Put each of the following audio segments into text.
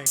gang.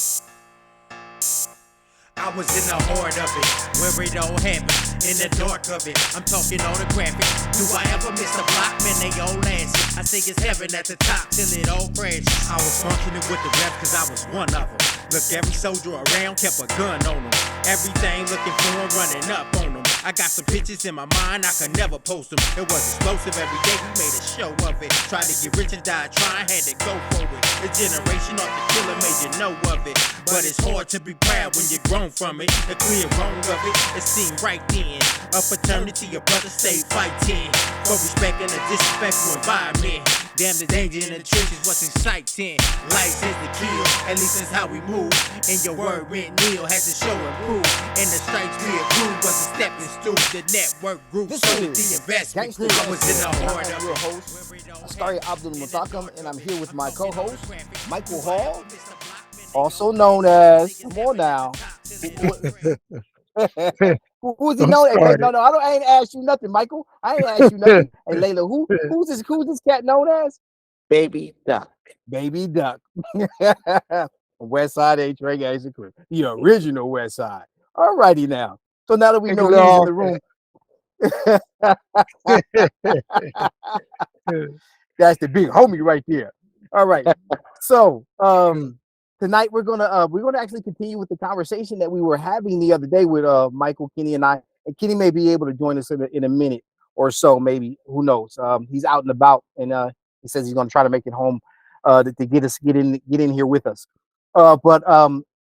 I was in the heart of it, where it all happened, in the dark of it. I'm talking all the graphic. Do I ever miss a block? Man, they all asses. I think it's heaven at the top till it all crashes. I was functioning with the rep cause I was one of them. Look, every soldier around kept a gun on them. Everything looking for him, running up on them. I got some pictures in my mind, I could never post them. It was explosive every day, we made a show of it. Tried to get rich and died trying, had to go for it. A generation off the killer made you know of it. But it's hard to be proud when you're grown from it. The clear wrong of it seemed right then. A fraternity, your brother stay fighting for respect and a disrespectful environment. Damn, the danger in the trenches was exciting. Life is the kill, at least that's how we move. And your word went nil, had to show and prove. And the stripes we approved was a stepping stool. The network grew, so did the investment grew. I was in the heart of your host, Starry Abdul-Muntqim, and I'm here with my co-host, Michael Hall, also known as, come on now. Who's he known as? No, I ain't asked you nothing, Michael. I ain't asked you nothing. Hey, Layla, who's this cat known as? Baby Duck. Baby Duck. West Side H Reggae, the original West Side. All righty now. So now that we know he's in the room. That's the big homie right there. All right. So tonight we're gonna actually continue with the conversation that we were having the other day with Michael, Kenny, and I. And Kenny may be able to join us in a minute or so, maybe. Who knows? He's out and about, and he says he's gonna try to make it home to get in here with us.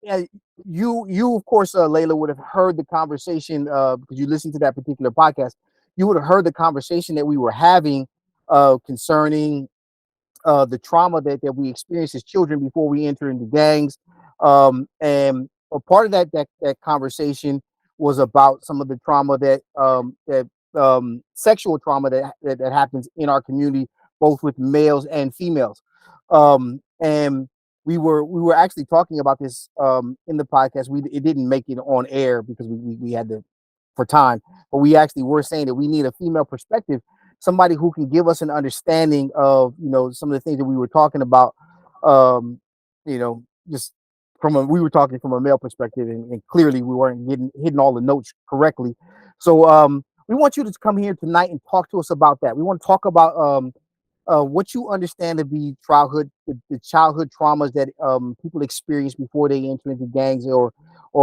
Yeah, you of course, Layla, would have heard the conversation because you listened to that particular podcast. You would have heard the conversation that we were having concerning the trauma that we experience as children before we enter into gangs. And a part of that conversation was about some of the trauma that sexual trauma that happens in our community, both with males and females. And we were actually talking about this in the podcast. It didn't make it on air because we had to for time, but we actually were saying that we need a female perspective, somebody who can give us an understanding of some of the things that we were talking about. Just we were talking from a male perspective, and clearly we weren't hitting all the notes correctly. So we want you to come here tonight and talk to us about that. We want to talk about what you understand to be the childhood traumas that people experience before they enter into gangs or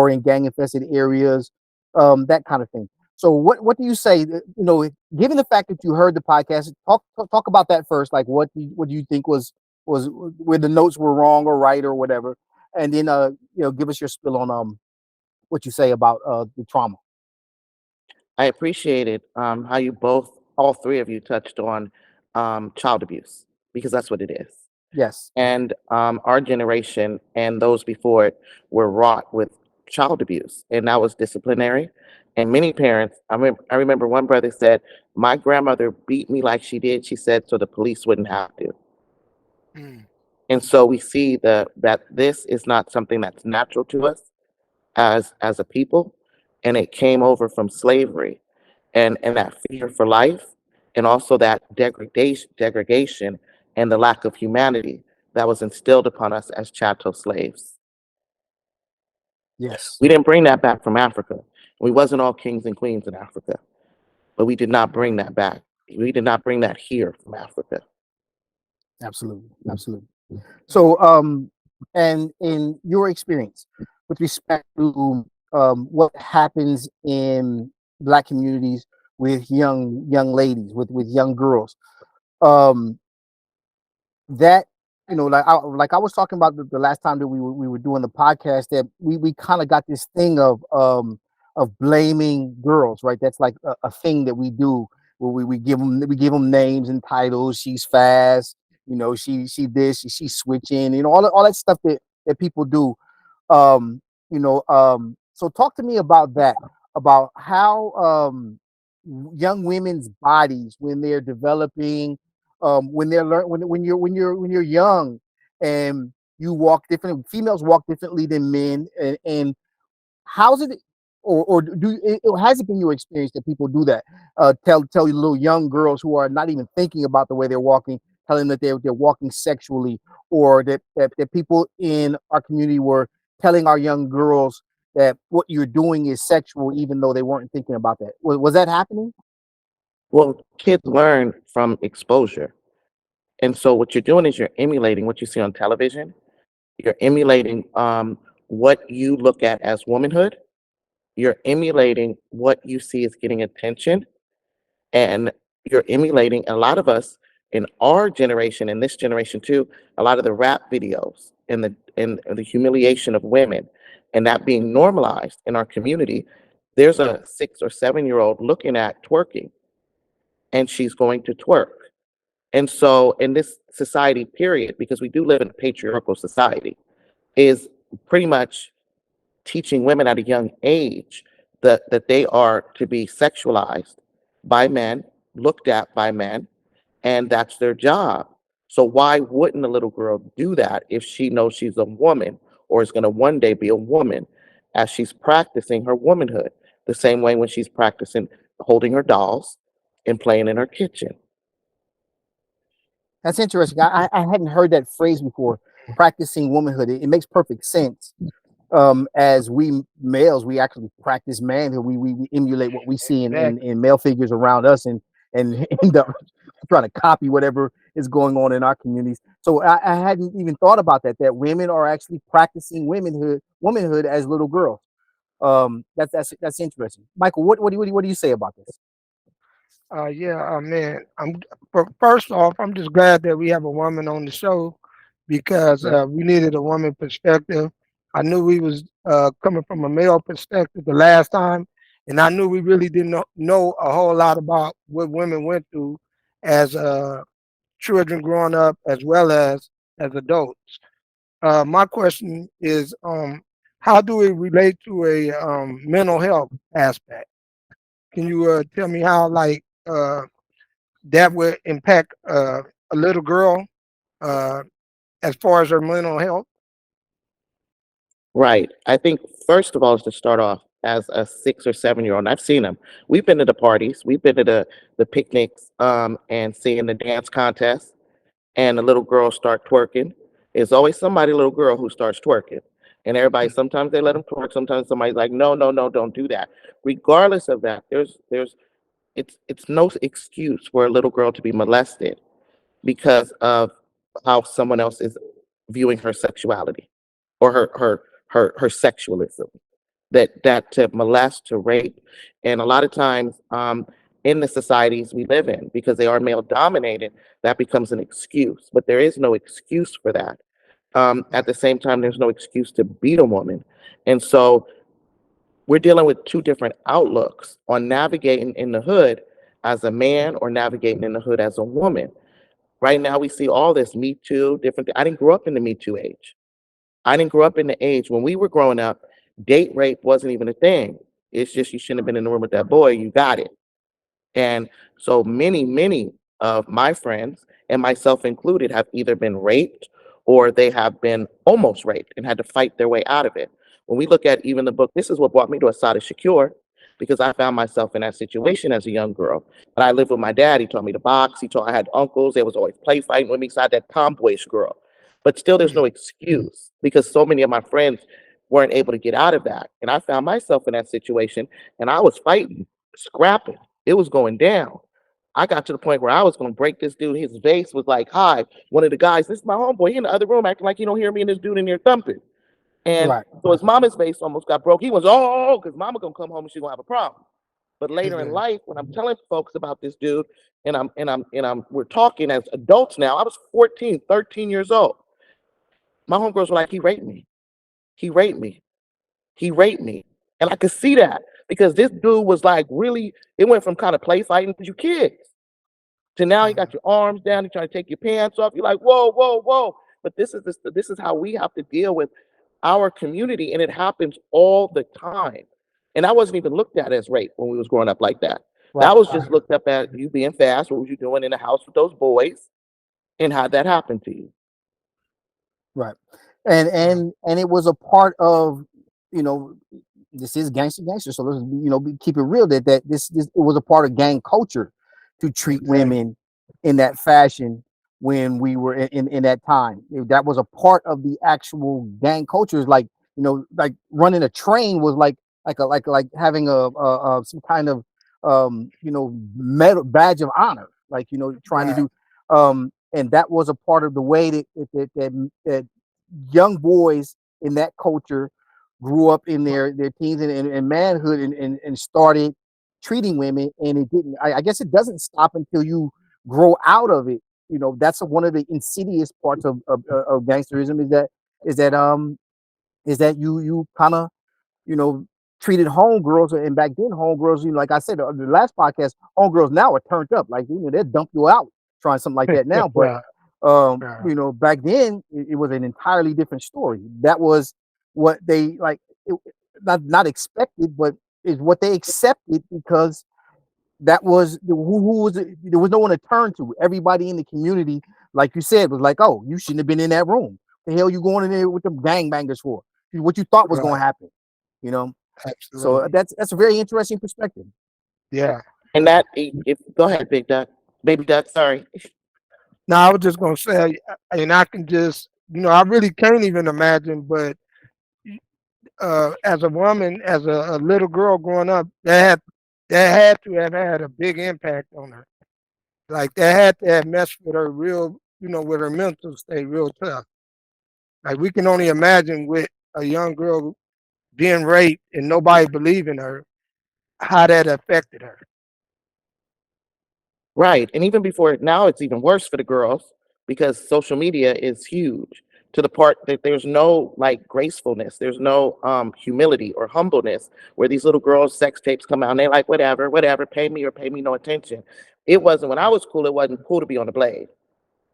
in gang infested areas, that kind of thing. So what do you say? Given the fact that you heard the podcast, talk about that first. Like, what do you think was where the notes were wrong or right or whatever, and then give us your spill on what you say about the trauma. I appreciated how you all three of you touched on child abuse, because that's what it is. Yes. And our generation and those before it were wrought with child abuse, and that was disciplinary. And many parents, I remember one brother said, "My grandmother beat me like she did," she said, "so the police wouldn't have to." And so we see that this is not something that's natural to us as a people, and it came over from slavery and that fear for life, and also that degradation and the lack of humanity that was instilled upon us as chattel slaves. Yes. We didn't bring that back from Africa. We wasn't all kings and queens in Africa, but we did not bring that back. We did not bring that here from Africa. Absolutely. So, and in your experience with respect to what happens in Black communities with young ladies, with young girls, that like I was talking about the last time that we were doing the podcast, that we kind of got this thing of blaming girls, right? That's like a thing that we do where we give them names and titles. She's fast, she this, she's switching, all that stuff that people do. So talk to me about that, about how young women's bodies, when they're developing, when they're when you're young, and you walk different, females walk differently than men, and how's it, or has it been your experience that people do that? Tell little young girls who are not even thinking about the way they're walking, telling them that they're walking sexually, or that people in our community were telling our young girls that what you're doing is sexual, even though they weren't thinking about that. Was that happening? Well, kids learn from exposure. And so what you're doing is you're emulating what you see on television. You're emulating what you look at as womanhood. You're emulating what you see as getting attention. And you're emulating a lot of us in our generation and this generation too, a lot of the rap videos and the humiliation of women and that being normalized in our community. There's a 6 or 7 year old looking at twerking and she's going to twerk. And so in this society, period, because we do live in a patriarchal society, is pretty much teaching women at a young age that they are to be sexualized by men, looked at by men, and that's their job. So why wouldn't a little girl do that if she knows she's a woman or is going to one day be a woman as she's practicing her womanhood? The same way when she's practicing holding her dolls and playing in her kitchen. That's interesting. I hadn't heard that phrase before. Practicing womanhood. It makes perfect sense. As we males, we actually practice manhood. We emulate what we see Exactly. in male figures around us, and end up trying to copy whatever is going on in our communities. So I hadn't even thought about that women are actually practicing womanhood as little girls. That's interesting. Michael, what do you say about this? Yeah, man. First off, I'm just glad that we have a woman on the show because Right. we needed a woman perspective. I knew we was coming from a male perspective the last time, and I knew we really didn't know a whole lot about what women went through as children growing up, as well as adults. My question is, how do it relate to a mental health aspect? Can you tell me how, like, that would impact a little girl uh, as far as her mental health? Right. I think first of all is to start off as a 6 or 7 year old. And I've seen them. We've been to the parties, we've been to the picnics, and seeing the dance contests, and the little girls start twerking. There's always somebody, little girl, who starts twerking, and everybody. Sometimes they let them twerk. Sometimes somebody's like, no, no, no, don't do that. Regardless of that, it's no excuse for a little girl to be molested because of how someone else is viewing her sexuality or her sexualism. That to molest, to rape, and a lot of times in the societies we live in, because they are male dominated, that becomes an excuse. But there is no excuse for that. At the same time, there's no excuse to beat a woman, and so we're dealing with two different outlooks on navigating in the hood as a man or navigating in the hood as a woman. Right now, we see all this Me Too, different. I didn't grow up in the Me Too age. I didn't grow up in the age when we were growing up. Date rape wasn't even a thing. It's just you shouldn't have been in the room with that boy. You got it. And so many of my friends, and myself included, have either been raped or they have been almost raped and had to fight their way out of it. When we look at even the book, this is what brought me to Asada Shakur, because I found myself in that situation as a young girl. And I lived with my dad. He taught me to box. I had uncles. They was always play fighting with me. So I had that tomboyish girl. But still, there's no excuse because so many of my friends weren't able to get out of that. And I found myself in that situation and I was fighting, scrapping. It was going down. I got to the point where I was going to break this dude. His face was like, hi, one of the guys, this is my homeboy. He in the other room acting like he don't hear me and this dude in there thumping. And Right. so his mama's face almost got broke. He was, oh, because mama going to come home and she's going to have a problem. But later in life, when I'm telling folks about this dude we're talking as adults now, I was 14, 13 years old. My homegirls were like, he raped me. He raped me. He raped me. And I could see that because this dude was like really, it went from kind of play fighting because you kids to now you got your arms down, you're trying to take your pants off. You're like, whoa, whoa, whoa. But this is how we have to deal with our community, and it happens all the time. And I wasn't even looked at as rape when we was growing up like that. Right. That was just looked up at you being fast. What was you doing in the house with those boys? And how'd that happen to you? Right. And it was a part of, you know, this is gangster, so let's, keep it real, that this it was a part of gang culture to treat Exactly. women in that fashion. when we were in that time. That was a part of the actual gang cultures. Like, like running a train was like having a some kind of medal badge of honor. Like, trying to Right. do and that was a part of the way that young boys in that culture grew up in their teens and manhood and started treating women. And it didn't, I guess it doesn't stop until you grow out of it. That's one of the insidious parts of gangsterism, is that you kind of, you know, treated homegirls. And back then, homegirls, like I said on the last podcast, homegirls now are turned up. Like, they'll dump you out trying something like that now. But Right. Right. back then it was an entirely different story. That was what they like, it, not expected, but is what they accepted, because that was who was it? There was no one to turn to. Everybody in the community, like you said, was like, "Oh, you shouldn't have been in that room. The hell you going in there with them gangbangers for? What you thought was going Right. to happen?" You know. So Absolutely. that's a very interesting perspective. Yeah. And that, if go ahead, Big Duck, Baby Duck. Sorry. Now I was just gonna say, and I can just, I really can't even imagine, but as a woman, as a little girl growing up, that had to have had a big impact on her. Like that had to have messed with her real, with her mental state real tough. Like we can only imagine with a young girl being raped and nobody believing her, how that affected her. Right. And even before now, it's even worse for the girls because social media is huge to the part that there's no like gracefulness, there's no humility or humbleness where these little girls' sex tapes come out and they're like, whatever, whatever, pay me or pay me no attention. It wasn't when I was cool, it wasn't cool to be on the blade.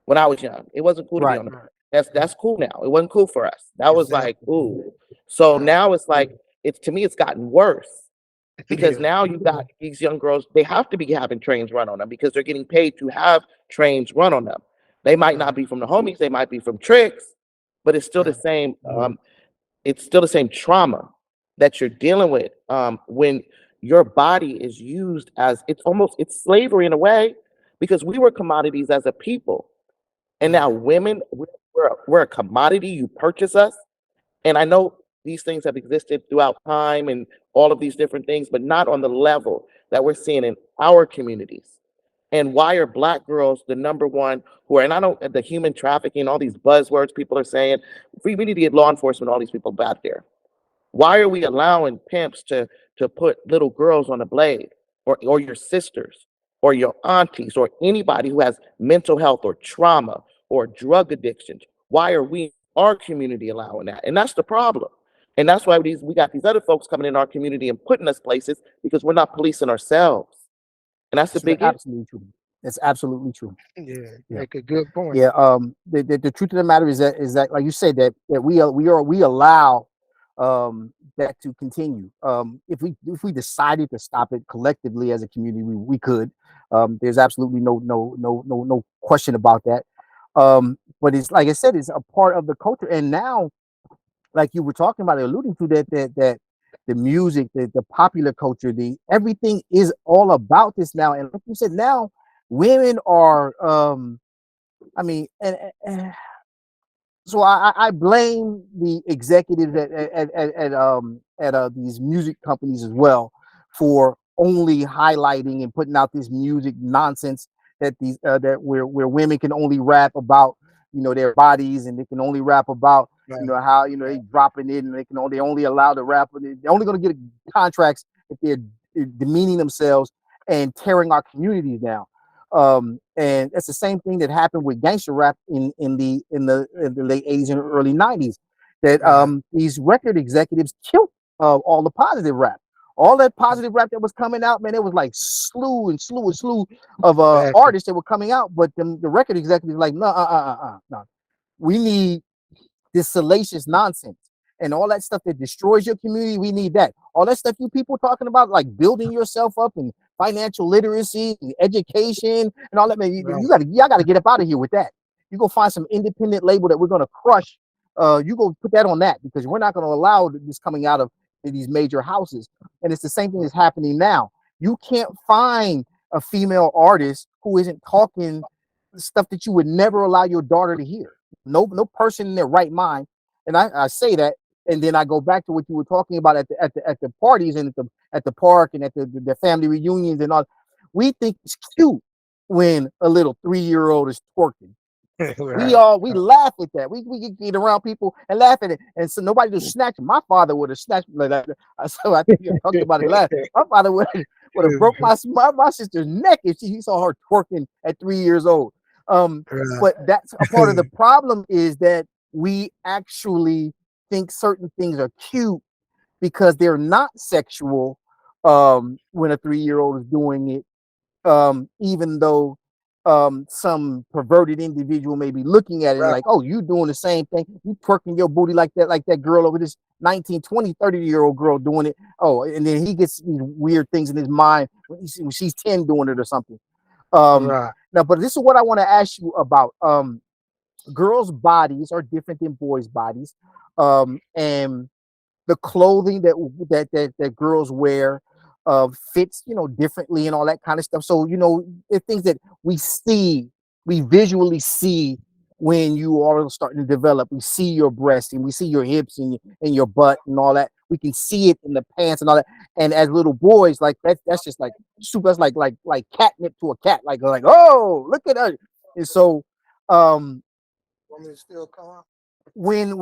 When I was young, it wasn't cool to be Right. on the Right. that's cool now. It wasn't cool for us. That was like, Exactly. ooh. So Right. now it's like it's to me it's gotten worse because Yeah. now you got these young girls, they have to be having trains run on them because they're getting paid to have trains run on them. They might not Right. be from the homies, they might be from tricks, but Right. it's still the same trauma that you're dealing with when your body is used as it's slavery in a way because we were commodities as a people. And now Right. women, we're a commodity. You purchase us. And I know these things have existed throughout time and all of these different things, but not on the level that we're seeing in our communities. And why are black girls the number one who are, and I don't, the human trafficking, all these buzzwords people are saying, we need to get law enforcement, all these people back there. Why are we allowing pimps to put little girls on a blade or your sisters or your aunties or anybody who has mental health or trauma or drug addictions? Why are we our community allowing that? And that's the problem. And that's why we got these other folks coming in our community and putting us places because we're not policing ourselves. And that's the It's big issue. absolutely true. It's absolutely true. Yeah. Yeah. Make a good point. Yeah. The truth of the matter is that like you said, that we allow that to continue. If we decided to stop it collectively as a community, we could. There's absolutely no question about that. But it's like I said, it's a part of the culture. And now, like you were talking about, alluding to that the music, the popular culture, the everything is all about this now. And like you said, now women are I mean, and so I blame the executives at these music companies as well for only highlighting and putting out this music nonsense that where women can only rap about their bodies, and they can only rap about Right. how they dropping it, and they only allow the rap, they're only going to get contracts if they're demeaning themselves and tearing our communities down. And it's the same thing that happened with gangster rap in the late 80s and early 90s. That Right. these record executives killed all the positive rap. All that positive rap that was coming out, man, it was like slew of Exactly. artists that were coming out. But the record executives like, no, no. We need this salacious nonsense and all that stuff that destroys your community. We need that. All that stuff you people talking about, like building yourself up and financial literacy and education and all that, man. Right. Y'all gotta get up out of here with that. You go find some independent label that we're gonna crush. You go put that on that, because we're not gonna allow this coming out of these major houses. And it's the same thing that's happening now. You can't find a female artist who isn't talking stuff that you would never allow your daughter to hear. No person in their right mind. And I say that, and then I go back to what you were talking about at the parties and at the park and at the family reunions and all. We think it's cute when a little 3-year-old is twerking. Right. We laugh at that. We get around people and laugh at it, and so nobody just snatch him. My father would have snatched me like that. So I think you talked about it last. My father would have broke my sister's neck if he saw her twerking at 3 years old. Right. But that's a part of the problem is that we actually think certain things are cute because they're not sexual. When a 3-year-old is doing it, even though some perverted individual may be looking at it and Right. like, oh, you doing the same thing. You twerking your booty like that girl over this 19, 20, 30-year-old girl doing it. Oh, and then he gets these weird things in his mind when she's 10 doing it or something. Right. Now, but this is what I want to ask you about. Girls' bodies are different than boys' bodies. And the clothing that girls wear fits differently and all that kind of stuff. So the things that we visually see when you are starting to develop. We see your breast and we see your hips and your butt and all that. We can see it in the pants and all that. And as little boys, like that's just like super. That's like catnip to a cat. Like oh, look at her. And so um Want me to still come? when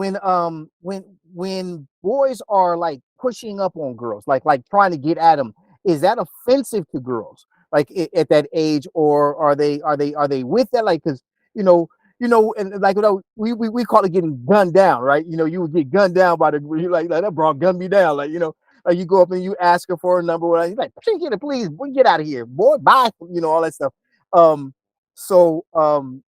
boys are like pushing up on girls, like trying to get at them, is that offensive to girls like at that age, or are they with that? Like, because and like we call it getting gunned down, right? You would get gunned down by you like that bro gun me down, like you go up and you ask her for a number, you're like, get it, please, boy, get out of here, boy, bye, all that stuff. So I'm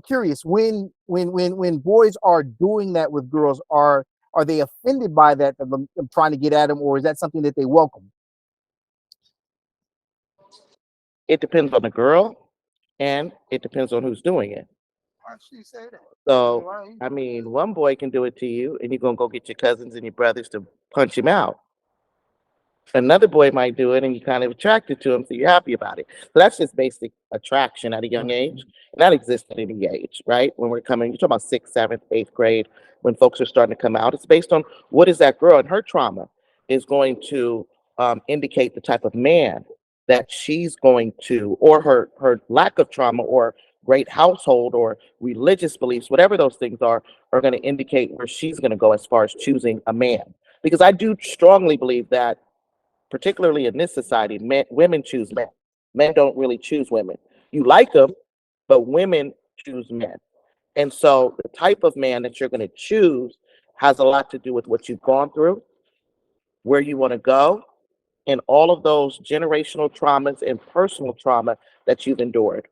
curious, when boys are doing that with girls, are they offended by that, of them trying to get at them, or is that something that they welcome? It depends on the girl, and it depends on who's doing it. Why'd she say that? So, Why he I do mean, one boy can do it to you, and you're gonna go get your cousins and your brothers to punch him out. Another boy might do it and you're kind of attracted to him, so you're happy about it. So that's just basic attraction at a young age. And that exists at any age, right? When we're coming, you're talking about sixth, seventh, eighth grade, when folks are starting to come out. It's based on what is that girl and her trauma is going to indicate the type of man that she's going to, or her lack of trauma, or great household, or religious beliefs, whatever those things are going to indicate where she's going to go as far as choosing a man. Because I do strongly believe that, particularly in this society, women choose men. Men don't really choose women. You like them, but women choose men. And so the type of man that you're going to choose has a lot to do with what you've gone through, where you want to go, and all of those generational traumas and personal trauma that you've endured.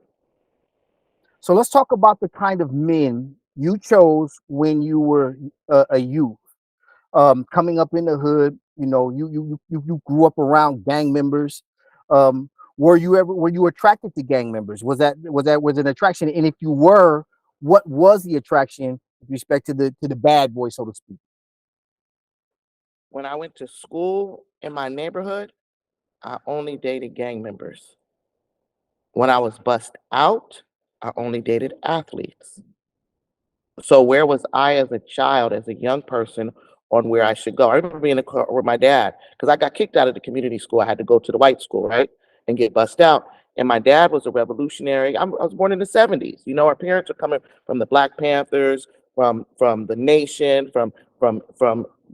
So let's talk about the kind of men you chose when you were a youth, coming up in the hood. You grew up around gang members. Were you attracted to gang members? Was an attraction? And if you were, what was the attraction with respect to the bad boy, so to speak? When I went to school in my neighborhood, I only dated gang members. When I was bussed out, I only dated athletes. So where was I as a child, as a young person, on where I should go? I remember being in the car with my dad because I got kicked out of the community school. I had to go to the white school, right, and get bussed out. And my dad was a revolutionary. I was born in the '70s. Our parents are coming from the Black Panthers, from the Nation, from.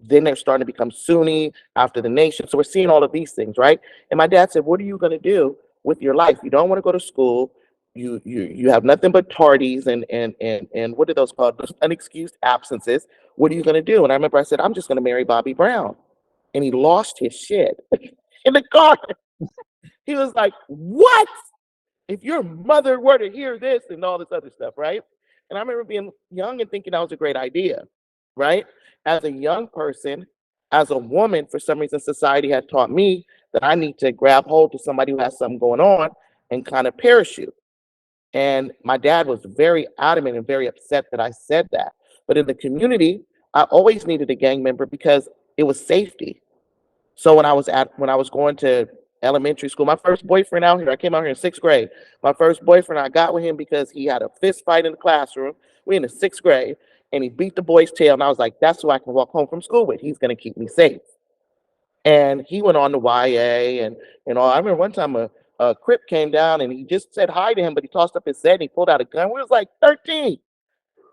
Then they're starting to become Sunni after the Nation. So we're seeing all of these things, right? And my dad said, "What are you going to do with your life? You don't want to go to school. You have nothing but tardies and what are those called? Those unexcused absences. What are you gonna do?" And I remember I said, "I'm just gonna marry Bobby Brown." And he lost his shit in the car. He was like, "What? If your mother were to hear this," and all this other stuff, right? And I remember being young and thinking that was a great idea, right? As a young person, as a woman, for some reason, society had taught me that I need to grab hold to somebody who has something going on and kind of parachute. And my dad was very adamant and very upset that I said that. But in the community, I always needed a gang member because it was safety. So when I was going to elementary school. My first boyfriend out here, I came out here in sixth grade. My first boyfriend, I got with him because he had a fist fight in the classroom. We in the sixth grade, and he beat the boy's tail. And I was like, that's who I can walk home from school with. He's gonna keep me safe. And he went on to YA, and all. I remember one time a Crip came down and he just said hi to him, but he tossed up his head and he pulled out a gun. We was like 13.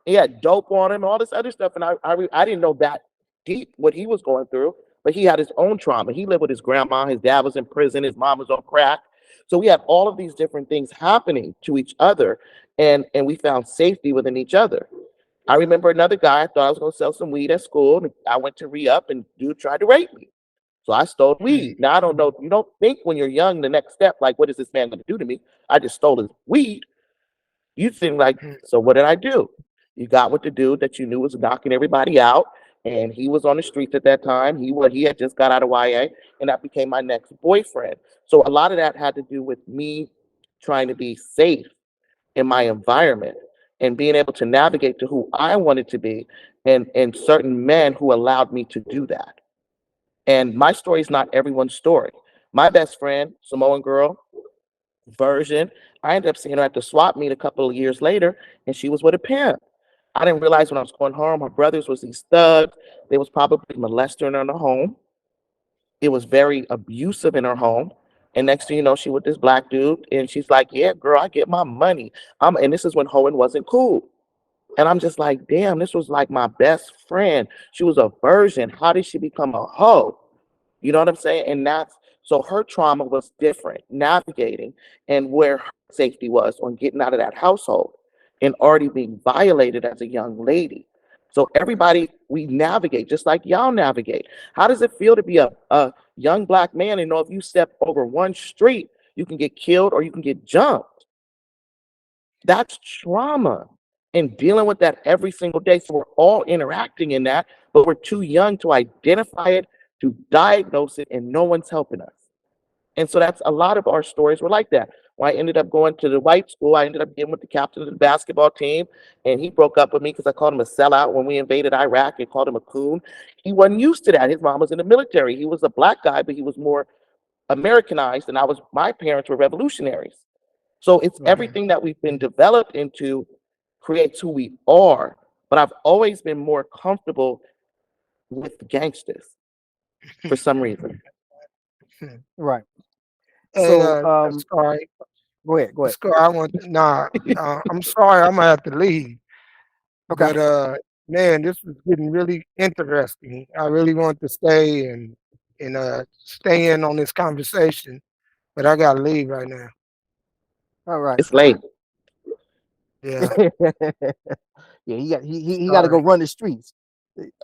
He had dope on him, all this other stuff, and I didn't know that deep what he was going through. But he had his own trauma. He lived with his grandma. His dad was in prison. His mom was on crack. So we had all of these different things happening to each other, and we found safety within each other. I remember another guy. I thought I was going to sell some weed at school, and I went to re up, and dude tried to rape me. So I stole weed. Now I don't know. You don't think when you're young the next step like, what is this man going to do to me? I just stole his weed. You think like, so what did I do? You got with the dude that you knew was knocking everybody out, and he was on the streets at that time. He had just got out of YA, and that became my next boyfriend. So a lot of that had to do with me trying to be safe in my environment and being able to navigate to who I wanted to be, and certain men who allowed me to do that. And my story is not everyone's story. My best friend, Samoan girl, version, I ended up seeing her at the swap meet a couple of years later, and she was with a pimp. I didn't realize when I was going home, her brothers was these thugs. They was probably molesting her in her home. It was very abusive in her home. And next thing you know, she with this black dude, and she's like, "Yeah, girl, I get my money." And this is when hoeing wasn't cool. And I'm just like, damn, this was like my best friend. She was a virgin. How did she become a hoe? You know what I'm saying? And that's so her trauma was different, navigating and where her safety was on getting out of that household and already being violated as a young lady. So everybody, we navigate just like y'all navigate. How does it feel to be a young black man and know if you step over one street, you can get killed or you can get jumped? That's trauma and dealing with that every single day. So we're all interacting in that, but we're too young to identify it, to diagnose it, and no one's helping us. And so that's a lot of our stories were like that. When I ended up going to the white school, I ended up getting with the captain of the basketball team, and he broke up with me because I called him a sellout when we invaded Iraq and called him a coon. He wasn't used to that. His mom was in the military. He was a black guy, but he was more Americanized, and my parents were revolutionaries. So it's Right. everything that we've been developed into creates who we are. But I've always been more comfortable with gangsters for some reason. Right. Hey, So sorry, go ahead. Go ahead. Scar, I want nah. I'm sorry, I'm gonna have to leave. Okay. But man, this is getting really interesting. I really want to stay and stay in on this conversation, but I gotta leave right now. All right. It's late. Yeah, Yeah, he got to go sorry. run the streets.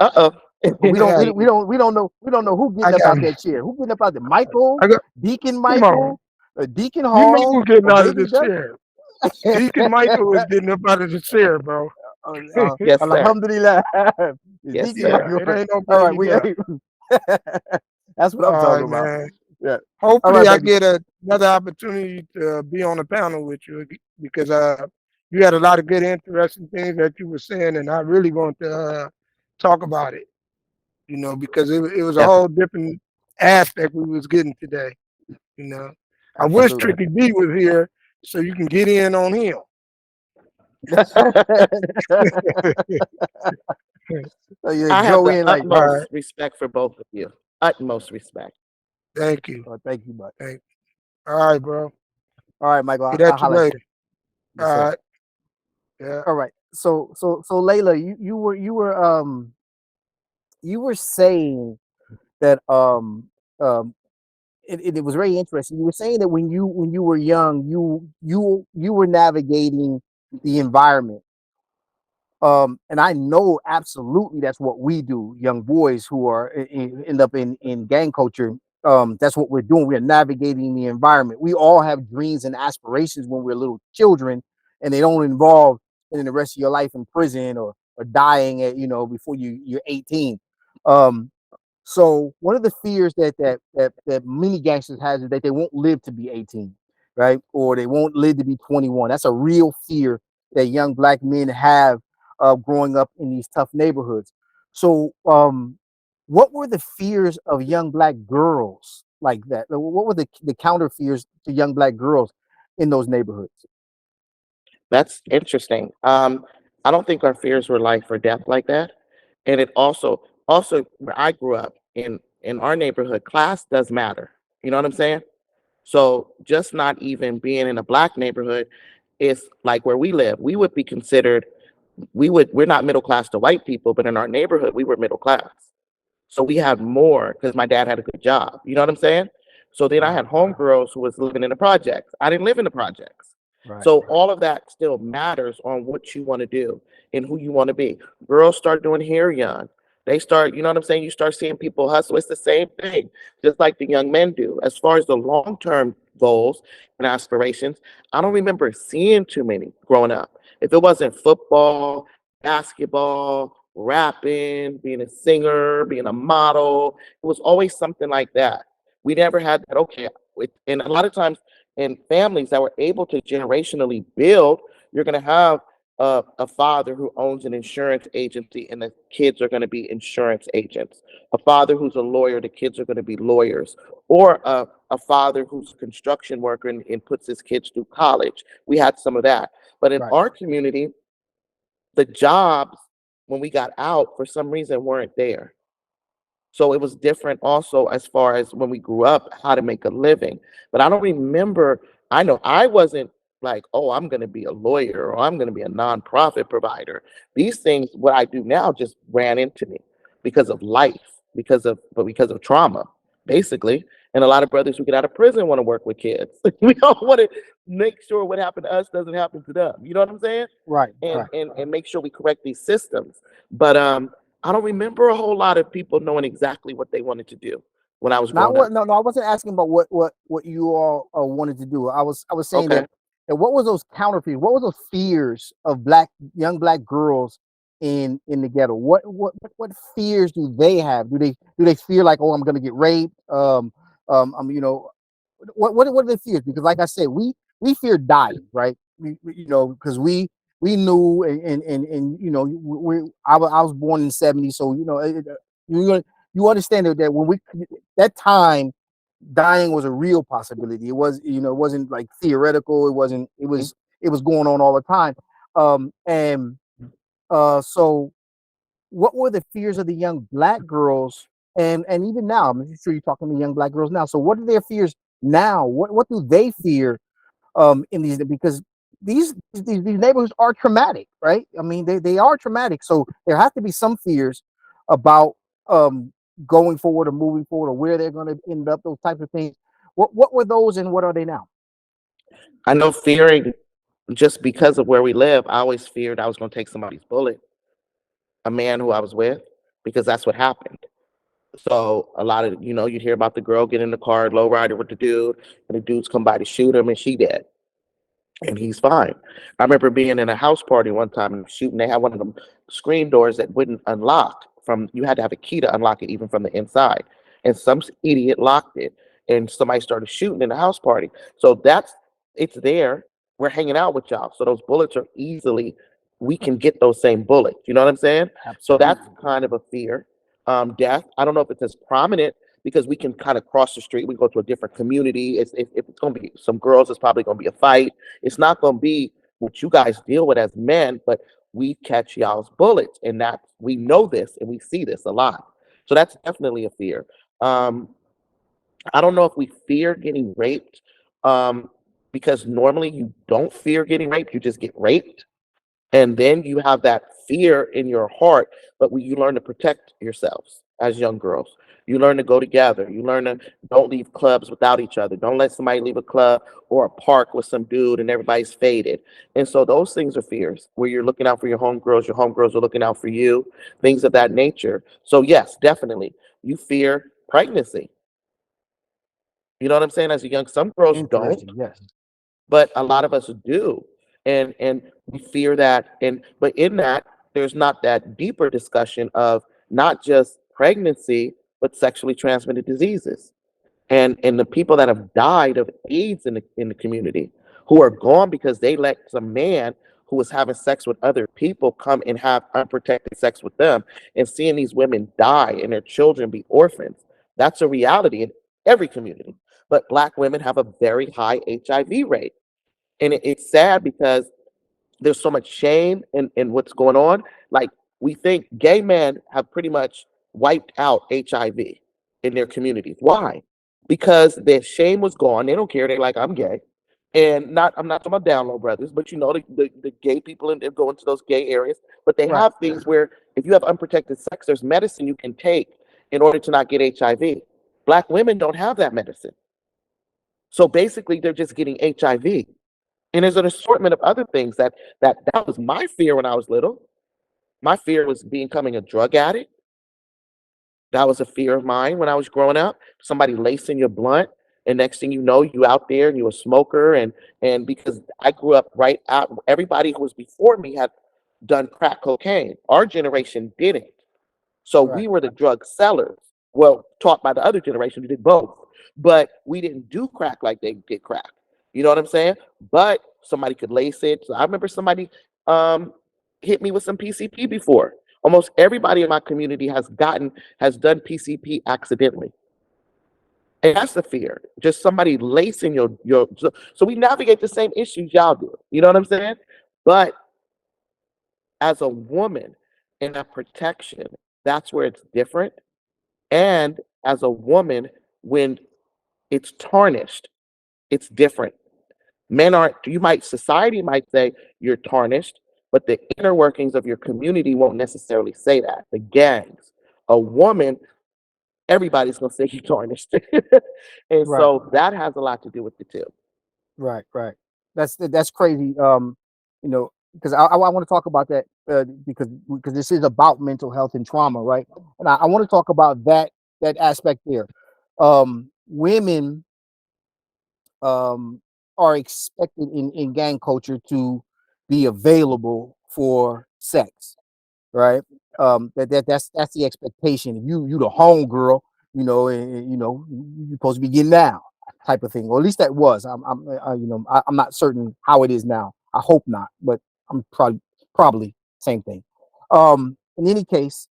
Uh-oh. But we I don't got we don't know who I getting up got out that chair. Who getting up out there? Michael, I got Deacon come on. Michael, Deacon You know Hall, who's getting or out of maybe the Doug. chair. Deacon Michael is getting up out of the chair, bro. Yes, sir. Alhamdulillah. It's Yes, Deacon sir. Yeah, Michael. it ain't no All right, baby we duck. that's what I'm All talking right, about. man. Yeah. All Hopefully right, I baby. get another opportunity to be on the panel with you because you had a lot of good interesting things that you were saying and I really want to talk about it, because it was a whole Definitely. different aspect we was getting today, you know. I wish Absolutely. Tricky B was here so you can get in on him. So you I have go the in like, All utmost right, respect for both of you. Utmost respect. thank you. oh, thank you, bud. Thank All right, bro. All right, Michael, Get I'll at you holler at you. later. Yes, All sir. right. Yeah. All right. So Layla, you were saying that um it was very interesting. You were saying that when you were young, you were navigating the environment. And I know absolutely that's what we do, young boys who are end up in gang culture. That's what we're doing. We're navigating the environment. We all have dreams and aspirations when we're little children, and they don't involve spending the rest of your life in prison or dying at before you're 18. Um, so one of the fears that many gangsters has is that they won't live to be 18, right? Or they won't live to be 21. That's a real fear that young black men have growing up in these tough neighborhoods. So what were the fears of young black girls like that? What were the counter fears to young black girls in those neighborhoods? That's interesting. I don't think our fears were life or death like that. And it also where I grew up in our neighborhood, class does matter. You know what I'm saying? So just not even being in a black neighborhood is like where we live. We would be considered we're not middle class to white people, but in our neighborhood we were middle class. So we had more because my dad had a good job. You know what I'm saying? So then I Right, had homegirls who was living in the projects. I didn't live in the projects. right, So all of that still matters on what you want to do and who you want to be. Girls start doing hair young. They start, you know what I'm saying? You start seeing people hustle. It's the same thing, just like the young men do. As far as the long-term goals and aspirations, I don't remember seeing too many growing up. If it wasn't football, basketball, rapping, being a singer, being a model. It was always something like that. We never had that, okay. And a lot of times in families that were able to generationally build, you're going to have a father who owns an insurance agency and the kids are going to be insurance agents. A father who's a lawyer, the kids are going to be lawyers. Or a father who's a construction worker and puts his kids through college. We had some of that. But in right. our community, the jobs when we got out for some reason weren't there. So it was different also as far as when we grew up, how to make a living. But I don't remember, I know I wasn't like, oh, I'm going to be a lawyer or I'm going to be a nonprofit provider. These things, what I do now just ran into me because of life, because of trauma, basically. And a lot of brothers who get out of prison want to work with kids. We all want to make sure what happened to us doesn't happen to them. You know what I'm saying? Right, And right. and make sure we correct these systems. But I don't remember a whole lot of people knowing exactly what they wanted to do when I was Not growing up. what no, no, I wasn't asking about what you all wanted to do. I was saying Okay. that what was those counter fears? What was those fears of black young black girls in the ghetto? What fears do they have? Do they fear like, oh, I'm gonna get raped? You know, what are the fears? Because like I said, we fear dying, right? You know, because we knew and you know I was born in '70, so you know you you understand that when we that time dying was a real possibility. It was, you know, it wasn't like theoretical. It wasn't. It was going on all the time. And so what were the fears of the young black girls? And even now, I'm sure you're talking to young black girls now. So what are their fears now? What do they fear in these, because these neighborhoods are traumatic, right? I mean, they are traumatic. So there has to be some fears about um going forward or moving forward or where they're going to end up, those types of things. What were those and what are they now? I know fearing just because of where we live, I always feared I was going to take somebody's bullet, a man who I was with, because that's what happened. So a lot of, you'd hear about the girl get in the car, low rider with the dude, and the dudes come by to shoot him and she dead. And he's fine. I remember being in a house party one time and shooting. They had one of them screen doors that wouldn't unlock from. You had to have a key to unlock it, even from the inside. And some idiot locked it, and somebody started shooting in the house party. So it's there. We're hanging out with y'all, so those bullets are easily. We can get those same bullets. You know what I'm saying? So that's Absolutely. kind of a fear. Death. I don't know if it's as prominent because we can kind of cross the street. We go to a different community. If it's going to be some girls, it's probably going to be a fight. It's not going to be what you guys deal with as men, but we catch y'all's bullets, and that we know this and we see this a lot. So that's definitely a fear. Um, I don't know if we fear getting raped, because normally you don't fear getting raped, you just get raped. And then you have that fear in your heart, but you learn to protect yourselves as young girls. You learn to go together. You learn to don't leave clubs without each other. Don't let somebody leave a club or a park with some dude and everybody's faded. And so those things are fears where you're looking out for your homegirls are looking out for you, things of that nature. So yes, definitely. You fear pregnancy. You know what I'm saying? As a young, some girls don't, Interesting. Yes. but a lot of us do. And we fear that, but in that there's not that deeper discussion of not just pregnancy but sexually transmitted diseases, and the people that have died of AIDS in the community, who are gone because they let some man who was having sex with other people come and have unprotected sex with them, and seeing these women die and their children be orphans. That's a reality. every community. But Black women have a very high HIV rate. And it's sad because there's so much shame in what's going on. Like, we think gay men have pretty much wiped out HIV in their communities. Why? Because their shame was gone. They don't care. They're like, I'm gay. And not, I'm not talking about down low brothers, but you know, the gay people and they go into those gay areas, but they Right. have things where if you have unprotected sex, there's medicine you can take in order to not get HIV. Black women don't have that medicine. So basically they're just getting HIV. And there's an assortment of other things that was my fear when I was little. My fear was becoming a drug addict. That was a fear of mine when I was growing up. Somebody lacing your blunt, and next thing you know, you out there and you a smoker. And because I grew up right out, everybody who was before me had done crack cocaine. Our generation didn't. So Right. we were the drug sellers. Well, taught by the other generation who did both. But we didn't do crack like they did crack. You know what I'm saying? But somebody could lace it. So I remember somebody um, hit me with some PCP before. Almost everybody in my community has done PCP accidentally. And that's the fear. Just somebody lacing your so we navigate the same issues y'all do. You know what I'm saying? But as a woman in that protection, that's where it's different. And as a woman, when it's tarnished, it's different. Men aren't, society might say you're tarnished, but the inner workings of your community won't necessarily say that. The gangs, a woman, everybody's going to say you're tarnished. And Right. so that has a lot to do with it too. Right. Right. That's crazy. Because I want to talk about that because this is about mental health and trauma, right? And I want to talk about that aspect there. Women are expected in gang culture to be available for sex, right? That's the expectation. If you the home girl, you're supposed to be getting down, type of thing. Or at least that was. I'm not certain how it is now. I hope not, but I'm probably same thing. In any case,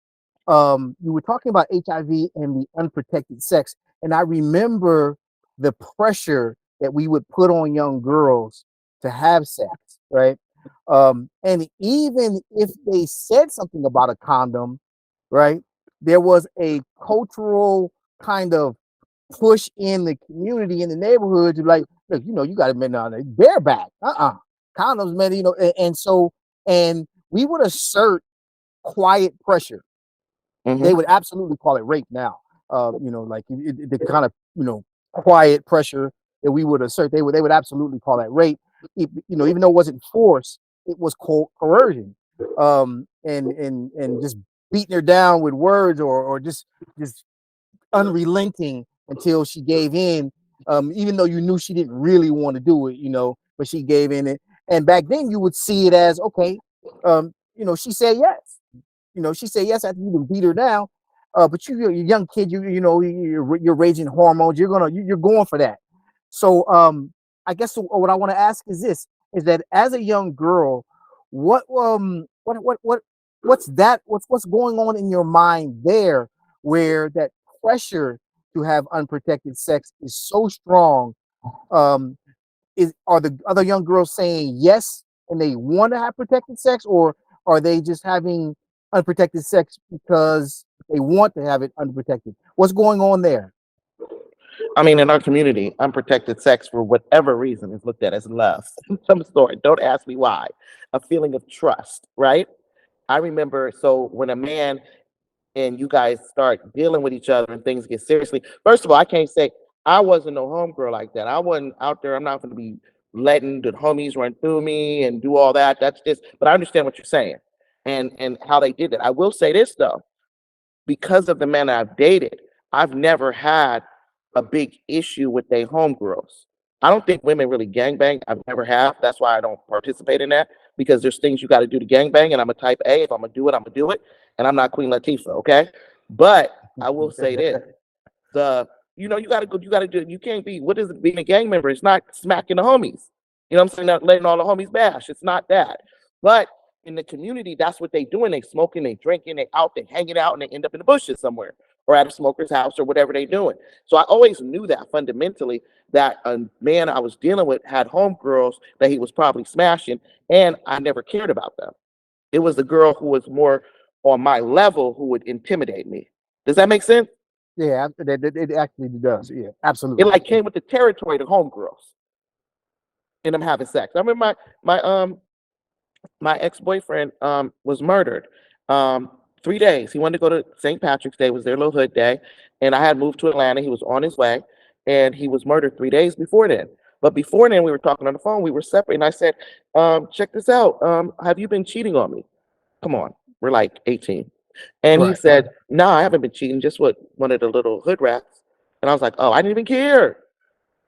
you were talking about HIV and the unprotected sex, and I remember the pressure that we would put on young girls to have sex, right? And even if they said something about a condom, right, there was a cultural kind of push in the community in the neighborhood to like, look, you got to be on a bareback, condoms, man, and we would assert quiet pressure. They Hmm. would absolutely call it rape now. Like the kind of quiet pressure that we would assert, they would absolutely call that rape. Even though it wasn't force, it was coercion, and just beating her down with words or just unrelenting until she gave in. Even though you knew she didn't really want to do it, but she gave in it. And back then, you would see it as okay. She said yes. She said yes after you beat her down. But you're a young kid. You're raising hormones. You're going for that. So I guess what I want to ask is this: is that as a young girl, what's going on in your mind there, where that pressure to have unprotected sex is so strong? Um, are the other young girls saying yes and they want to have protected sex, or are they just having unprotected sex because they want to have it unprotected? What's going on there? I mean, in our community, unprotected sex for whatever reason is looked at as love. Some story. Don't ask me why. A feeling of trust, right? I remember, so when a man and you guys start dealing with each other and things get seriously. First of all, I can't say I wasn't no homegirl like that. I wasn't out there. I'm not going to be letting the homies run through me and do all that. That's just. But I understand what you're saying, and how they did it. I will say this though, because of the men I've dated, I've never had a big issue with they homegirls. I don't think women really gangbang. I've never have. That's why I don't participate in that because there's things you got to do to gangbang, and I'm a type A. If I'm gonna do it, I'm gonna do it, and I'm not Queen Latifah, okay? But I will say this: the you gotta go, you gotta do. You can't be. What is it being a gang member? It's not smacking the homies. You know what I'm saying? Not letting all the homies bash. It's not that. But in the community, that's what they doing. They smoking, they drinking, they out, they hanging out, and they end up in the bushes somewhere. or at a smoker's house or whatever they're doing. So I always knew that fundamentally, that a man I was dealing with had homegirls that he was probably smashing, and I never cared about them. It was the girl who was more on my level who would intimidate me. Does that make sense? Yeah, it actually does. Yeah, It absolutely. like came with the territory, the homegirls, and them having sex. I remember my ex-boyfriend was murdered. 3 days. He wanted to go to St. Patrick's Day, was their little hood day, and I had moved to Atlanta. He was on his way, and he was murdered 3 days before then. But before then, we were talking on the phone. We were separate, and I said, "Check this out. Have you been cheating on me? Come on, we're like 18." And he Right. said, "No, I haven't been cheating. Just with one of the little hood rats." And I was like, "Oh, I didn't even care.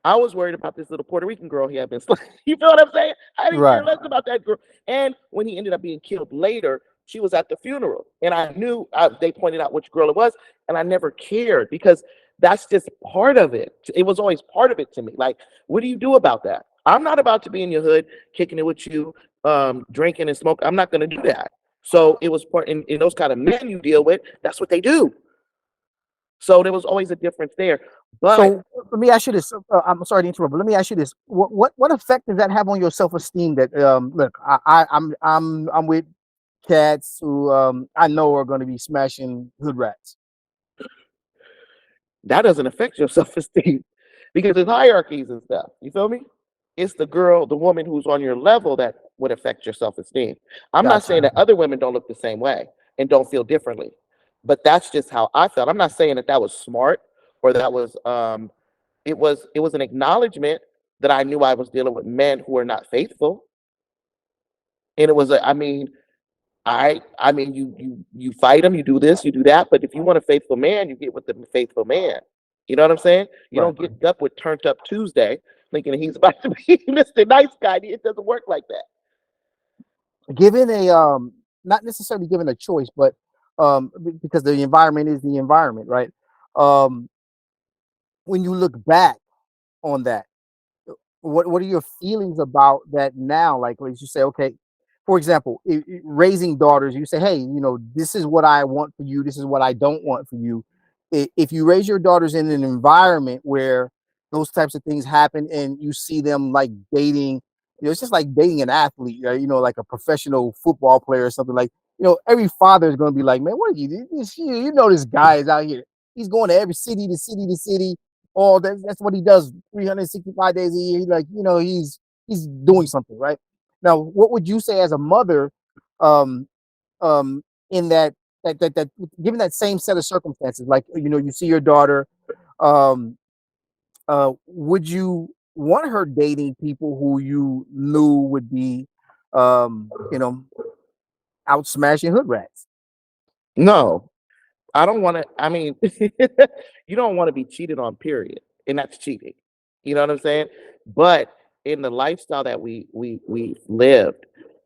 I was worried about this little Puerto Rican girl he had been slaying." You feel what I'm saying? I didn't care Right. less about that girl. And when he ended up being killed later, she was at the funeral, and I knew they pointed out which girl it was, and I never cared because that's just part of it. It was always part of it to me. Like, what do you do about that? I'm not about to be in your hood kicking it with you, drinking and smoking. I'm not going to do that. So it was part in those kind of men you deal with. That's what they do. So there was always a difference there. But So let me ask you this. I'm sorry to interrupt, but let me ask you this. What effect does that have on your self-esteem? That look, I'm with cats who I know are going to be smashing hood rats. that doesn't affect your self-esteem because there's hierarchies and stuff. You feel me? It's the girl, the woman who's on your level that would affect your self-esteem. I'm not saying Gotcha. that other women don't look the same way and don't feel differently, but that's just how I felt. I'm not saying that that was smart or that was it was an acknowledgement that I knew I was dealing with men who are not faithful. And it was I mean, I mean, you fight them, you do this, you do that. But if you want a faithful man, you get with the faithful man. You know what I'm saying? You Right. don't get up with turned up Tuesday thinking he's about to be Mr. Nice Guy. It doesn't work like that. Given a not necessarily given a choice, but because the environment is the environment, right? Um, when you look back on that, what are your feelings about that now? Like, as you say, okay, for example, raising daughters, you say, hey, this is what I want for you, this is what I don't want for you. If you raise your daughters in an environment where those types of things happen and you see them like dating, it's just like dating an athlete, like a professional football player or something. Like, every father is going to be like, man, what are you doing? This guy is out here, he's going to every city to city to city. Oh, that's what he does 365 days a year. Like, he's doing something, right? Now, what would you say as a mother, um, in that given that same set of circumstances, like, you see your daughter, um, would you want her dating people who you knew would be, um, you know, out smashing hood rats? No, I don't want to. I mean, you don't want to be cheated on, period, and that's cheating. You know what I'm saying? But in the lifestyle that we lived,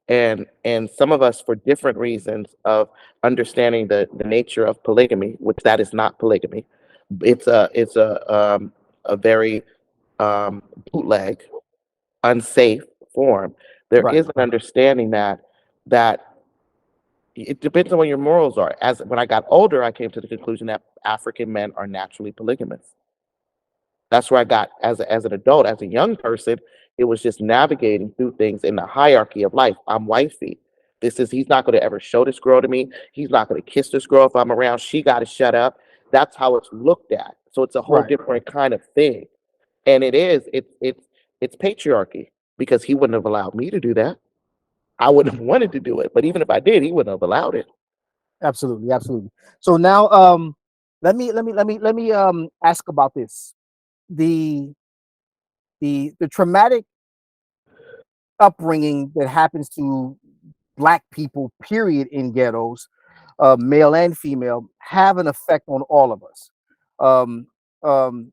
and some of us for different reasons of understanding the nature of polygamy, which that is not polygamy. It's a very bootleg, unsafe form. There Right. is an understanding that it depends on what your morals are. As when I got older, I came to the conclusion that African men are naturally polygamous. That's where I got as an adult, as a young person, it was just navigating through things in the hierarchy of life. I'm wifey. He's not going to ever show this girl to me. He's not going to kiss this girl if I'm around. She got to shut up. That's how it's looked at. So it's a whole Right. different kind of thing. And it's patriarchy because he wouldn't have allowed me to do that. I wouldn't have wanted to do it. But even if I did, he wouldn't have allowed it. Absolutely, absolutely. So now, let me ask about this. The the traumatic upbringing that happens to black people, period, in ghettos, male and female, have an effect on all of us. Um, um,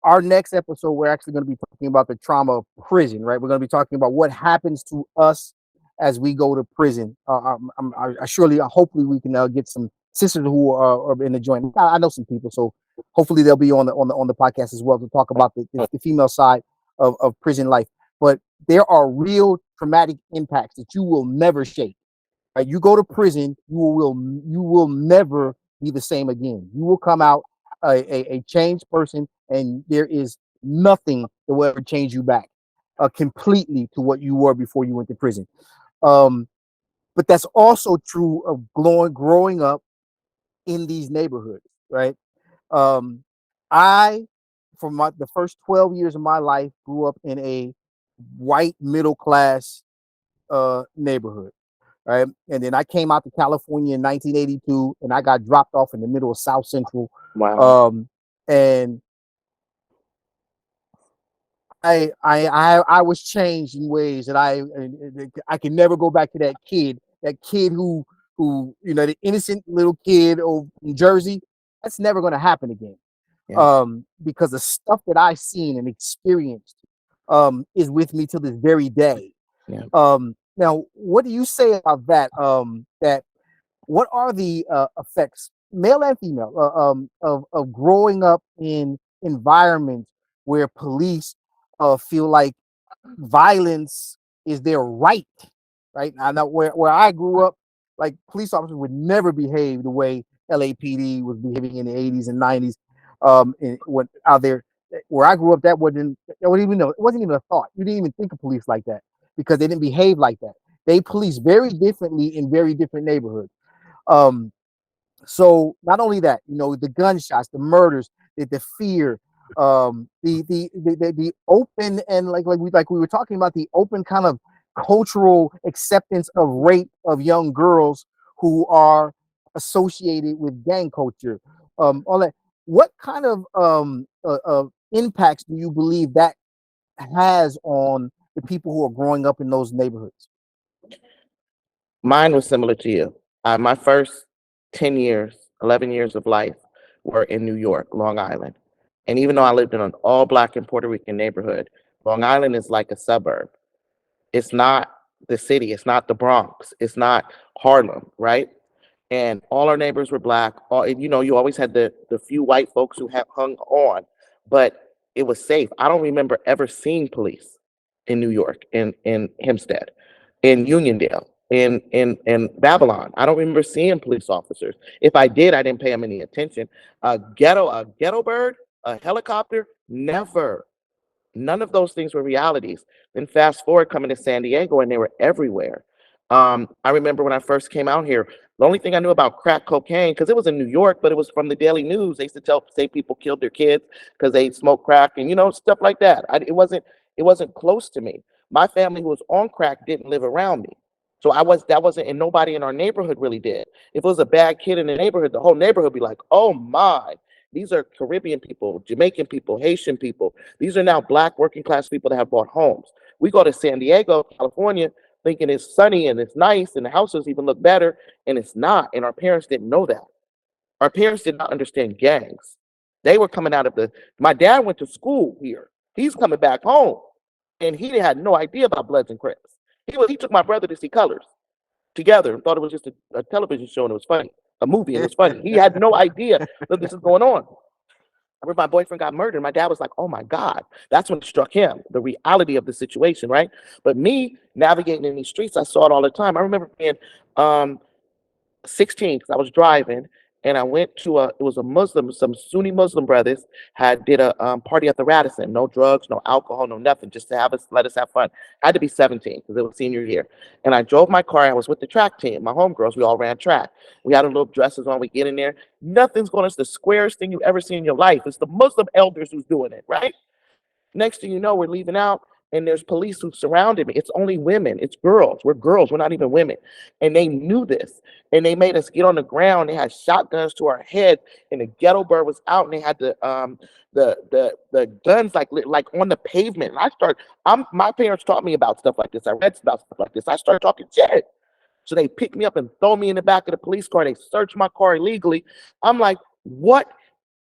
our next episode, we're actually going to be talking about the trauma of prison, right? We're going to be talking about what happens to us as we go to prison. Hopefully, we can get some sisters who are in the joint. I know some people, so hopefully they'll be on the podcast as well to talk about the female side of prison life. But there are real traumatic impacts that you will never shake. Right? You go to prison, you will never be the same again. You will come out a changed person, and there is nothing that will ever change you back completely to what you were before you went to prison. Um, but that's also true of growing up in these neighborhoods, right? Um, I, for the first 12 years of my life, grew up in a white middle class neighborhood, right? And then I came out to California in 1982, and I got dropped off in the middle of South Central. Wow. And I was changed in ways that I can never go back to that kid who the innocent little kid in Jersey. That's never going to happen again. Yeah. Because the stuff that I've seen and experienced is with me to this very day. Yeah. Now, what do you say about that? That what are the effects, male and female, of growing up in environments where police feel like violence is their right? Right now, where I grew up, like police officers would never behave the way LAPD was behaving in the 80s and 90s. When out there, where I grew up, that wasn't even it wasn't even a thought. You didn't even think of police like that because they didn't behave like that. They police very differently in very different neighborhoods. Um, so not only that, the gunshots, the murders, the fear, the open, and like we were talking about, the open kind of cultural acceptance of rape of young girls who are associated with gang culture. All that. What kind of impacts do you believe that has on the people who are growing up in those neighborhoods? Mine was similar to you. My first 10 years, 11 years of life were in New York, Long Island. And even though I lived in an all Black and Puerto Rican neighborhood, Long Island is like a suburb. It's not the city, it's not the Bronx, it's not Harlem, right? And all our neighbors were Black. You always had the few white folks who have hung on, but it was safe. I don't remember ever seeing police in New York, in Hempstead, in Uniondale, in Babylon. I don't remember seeing police officers. If I did, I didn't pay them any attention. A ghetto bird, a helicopter, never. None of those things were realities. Then fast forward coming to San Diego, and they were everywhere. I remember when I first came out here, the only thing I knew about crack cocaine, because it was in New York, but it was from the Daily News. They used to say people killed their kids because they smoked crack and stuff like that. It wasn't close to me. My family who was on crack didn't live around me, so that wasn't, and nobody in our neighborhood really did. If it was a bad kid in the neighborhood, the whole neighborhood would be like, "Oh my, these are Caribbean people, Jamaican people, Haitian people. These are now Black working class people that have bought homes." We go to San Diego, California, thinking it's sunny and it's nice and the houses even look better, and it's not. And our parents didn't know that. Our parents did not understand gangs. They were coming out of my dad went to school here. He's coming back home, and he had no idea about Bloods and Crips. He took my brother to see Colors together and thought it was just a television show and it was funny, a movie and it was funny. He had no idea that this is going on. I remember my boyfriend got murdered. My dad was like, "Oh my God." That's when it struck him, the reality of the situation, right? But me navigating in these streets, I saw it all the time. I remember being um, 16 because I was driving and I went to it was a Muslim, some Sunni Muslim brothers did a party at the Radisson. No drugs, no alcohol, no nothing, just to let us have fun. I had to be 17 because it was senior year. And I drove my car. I was with the track team, my homegirls. We all ran track. We had our little dresses on. We get in there. Nothing's going. It's the squarest thing you've ever seen in your life. It's the Muslim elders who's doing it, right? Next thing you know, we're leaving out, and there's police who surrounded me. It's only women. It's girls. We're girls. We're not even women. And they knew this. And they made us get on the ground. They had shotguns to our head, and the ghetto bird was out, and they had the guns like on the pavement. And my parents taught me about stuff like this. I read about stuff like this. I started talking shit. So they picked me up and throw me in the back of the police car. They searched my car illegally. I'm like, what?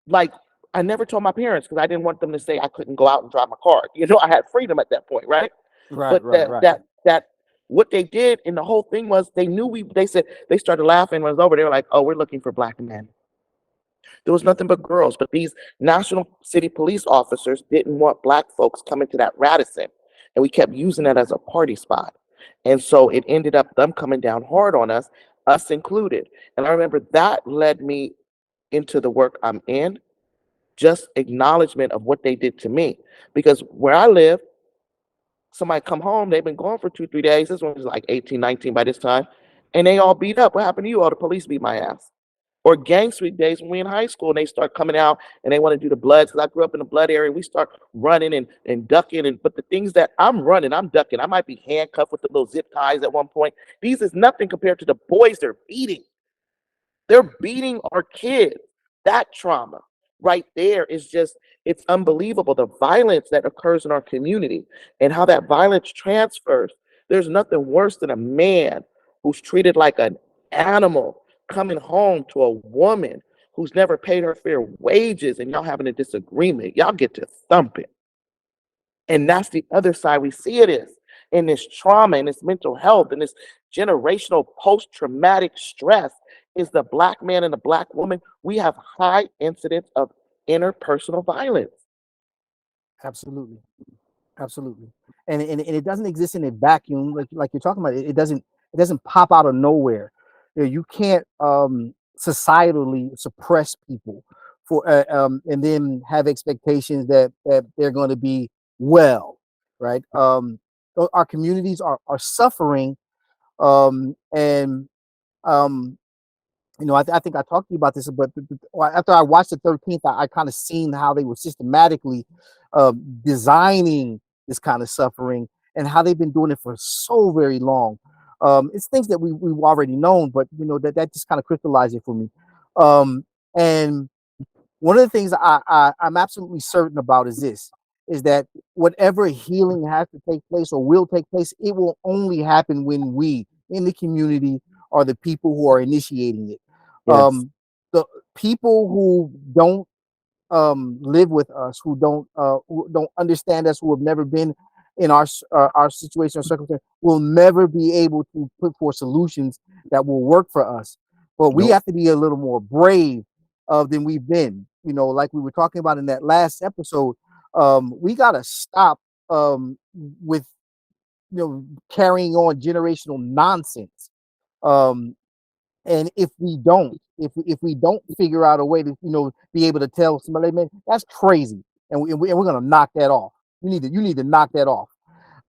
Like, I never told my parents because I didn't want them to say I couldn't go out and drive my car. I had freedom at that point, right? Right, But right, right. that what they did in the whole thing was they knew they said they started laughing when it was over. They were like, "Oh, we're looking for Black men." There was nothing but girls, but these national city police officers didn't want Black folks coming to that Radisson, and we kept using that as a party spot. And so it ended up them coming down hard on us. us included. And I remember that led me into the work I'm in, just acknowledgement of what they did to me. Because where I live, somebody come home, they've been gone for 2, 3 days. This one was like 18, 19 by this time, and they all beat up. What happened to you? Oh, the police beat my ass. Or gang street days when we in high school and they start coming out and they want to do the bloods. Because I grew up in the blood area. We start running and ducking. But the things that I'm running, I'm ducking. I might be handcuffed with the little zip ties at one point. These is nothing compared to the boys they're beating. They're beating our kids. That trauma right there is just, it's unbelievable. The violence that occurs in our community and how that violence transfers. There's nothing worse than a man who's treated like an animal coming home to a woman who's never paid her fair wages, and y'all having a disagreement. Y'all get to thumping. And that's the other side we see it is in this trauma and this mental health and this generational post-traumatic stress is the black man and the black woman. We have high incidence of interpersonal violence. Absolutely. Absolutely. And it doesn't exist in a vacuum like you're talking about. It doesn't pop out of nowhere. You can't societally suppress people for and then have expectations that they're going to be well, right? Our communities are suffering, and um I think I talked to you about this, but after I watched the 13th, I kind of seen how they were systematically designing this kind of suffering and how they've been doing it for so very long. It's things that we've already known, but that just kind of crystallized it for me. And one of the things I'm absolutely certain about is that whatever healing has to take place or will take place, it will only happen when we in the community are the people who are initiating it. Yes. The people who don't live with us, who don't understand us, who have never been in our situation or circumstance, will never be able to put forth solutions that will work for us. But we Nope. have to be a little more brave than we've been. Like we were talking about in that last episode, we gotta stop with carrying on generational nonsense. Um, and if we don't figure out a way to be able to tell somebody, man, that's crazy, and we're gonna knock that off. You need to knock that off.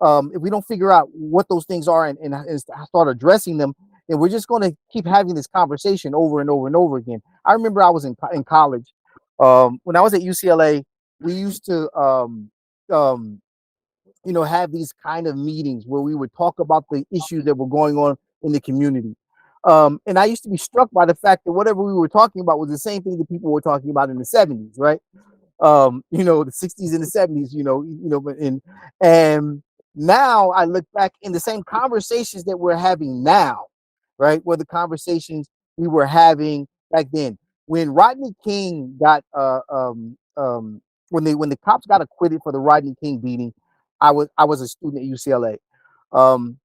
If we don't figure out what those things are and start addressing them, then we're just going to keep having this conversation over and over and over again. I remember I was in college. When I was at UCLA, we used to um, have these kind of meetings where we would talk about the issues that were going on in the community. And I used to be struck by the fact that whatever we were talking about was the same thing that people were talking about in the 70s, right? The 60s and the 70s, and now I look back in the same conversations that we're having now, right? Were the conversations we were having back then. When Rodney King got when the cops got acquitted for the Rodney King beating, I was a student at UCLA.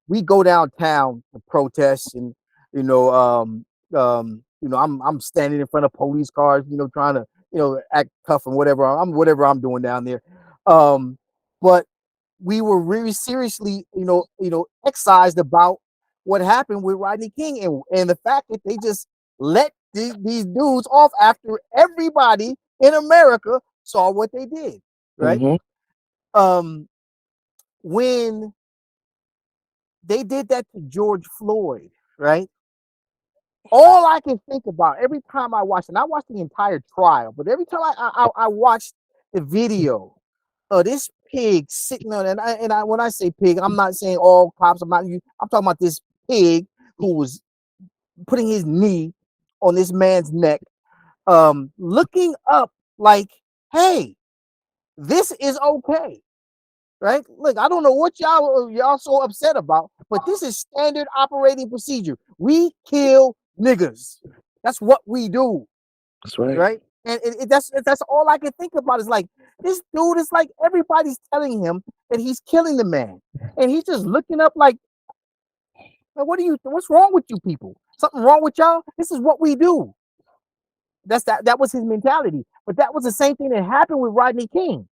We go downtown to protest, and I'm standing in front of police cars, trying to act tough and whatever I'm doing down there. But we were really seriously, excised about what happened with Rodney King and the fact that they just let these dudes off after everybody in America saw what they did, right? Hmm. Um, when they did that to George Floyd, right? All I can think about every time I watch, and I watched the entire trial, but every time I watched the video of this pig sitting on, and I when I say pig, I'm not saying all cops. I'm talking about this pig who was putting his knee on this man's neck, looking up like, "Hey, this is okay." Right? Look, I don't know what y'all so upset about, but this is standard operating procedure. We kill niggas. That's what we do, That's right. right? And that's all I can think about is like this dude is like everybody's telling him that he's killing the man, and he's just looking up like, What's wrong with you people? Something wrong with y'all? This is what we do. That was his mentality. But that was the same thing that happened with Rodney King.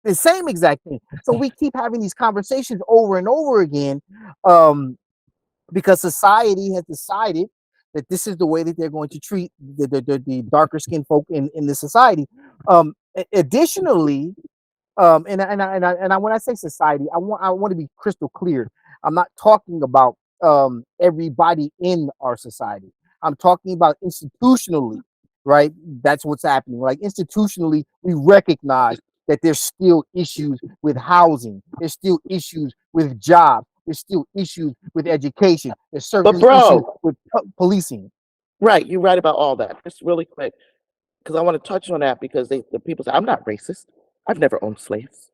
The same exact thing. So we keep having these conversations over and over again, because society has decided that this is the way that they're going to treat the darker skinned folk in this society. Additionally, when I say society, I want to be crystal clear. I'm not talking about everybody in our society. I'm talking about institutionally, right? That's what's happening. Like institutionally, we recognize that there's still issues with housing. There's still issues with jobs. There's still issues with education. There's But certain issues bro, with policing. right, you're right about all that. Just really quick, because I want to touch on that because the people say I'm not racist. I've never owned slaves.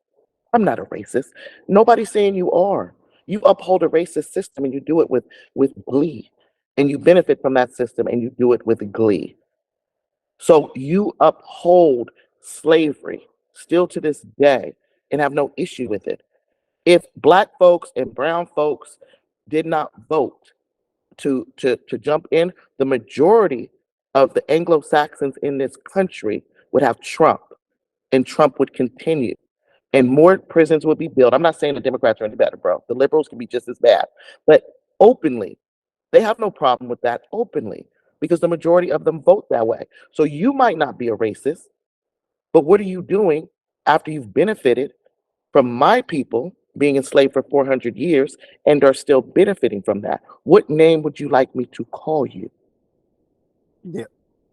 I'm not a racist. Nobody's saying you are. You uphold a racist system and you do it with glee, and you benefit from that system and you do it with glee. So you uphold slavery still to this day and have no issue with it. If black folks and brown folks did not vote to jump in, the majority of the Anglo-Saxons in this country would have Trump, and Trump would continue. And more prisons would be built. I'm not saying the Democrats are any better, bro. The liberals can be just as bad. But openly, they have no problem with that openly because the majority of them vote that way. So you might not be a racist, but what are you doing after you've benefited from my people being enslaved for 400 years and are still benefiting from that? What name would you like me to call you? Yeah.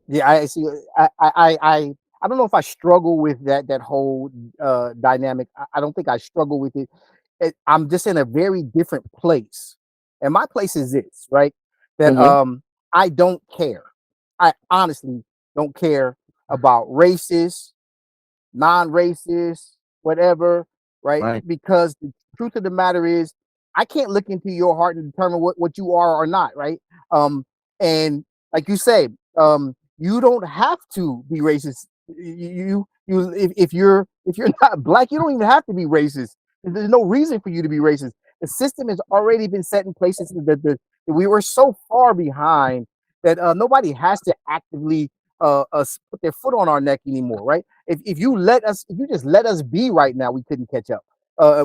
Yeah, I see. I don't know if I struggle with that whole dynamic. I don't think I struggle with it. I'm just in a very different place, and my place is this, right? That Hmm. I don't care. I honestly don't care about racist, non-racist, whatever, right? Right. Because the truth of the matter is, I can't look into your heart and determine what you are or not, right? And like you say, you don't have to be racist. If you're not black, you don't even have to be racist. There's no reason for you to be racist. The system has already been set in places that we were so far behind that nobody has to actively put their foot on our neck anymore, right? If you just let us be right now, we couldn't catch up.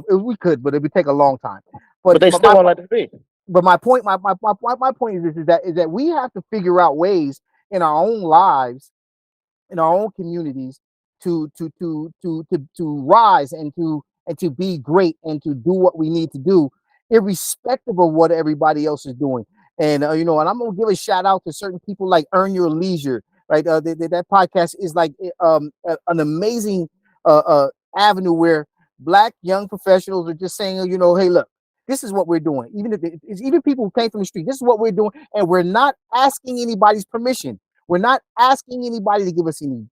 We could, but it would take a long time. But But they but still my won't let it be. but my point is that we have to figure out ways in our own lives, in our own communities, to rise and to be great and to do what we need to do, irrespective of what everybody else is doing. And I'm gonna give a shout out to certain people like Earn Your Leisure, right? That podcast is like an amazing avenue where black young professionals are just saying, hey, look, this is what we're doing. Even if it's even people who came from the street, this is what we're doing, and we're not asking anybody's permission. We're not asking anybody to give us any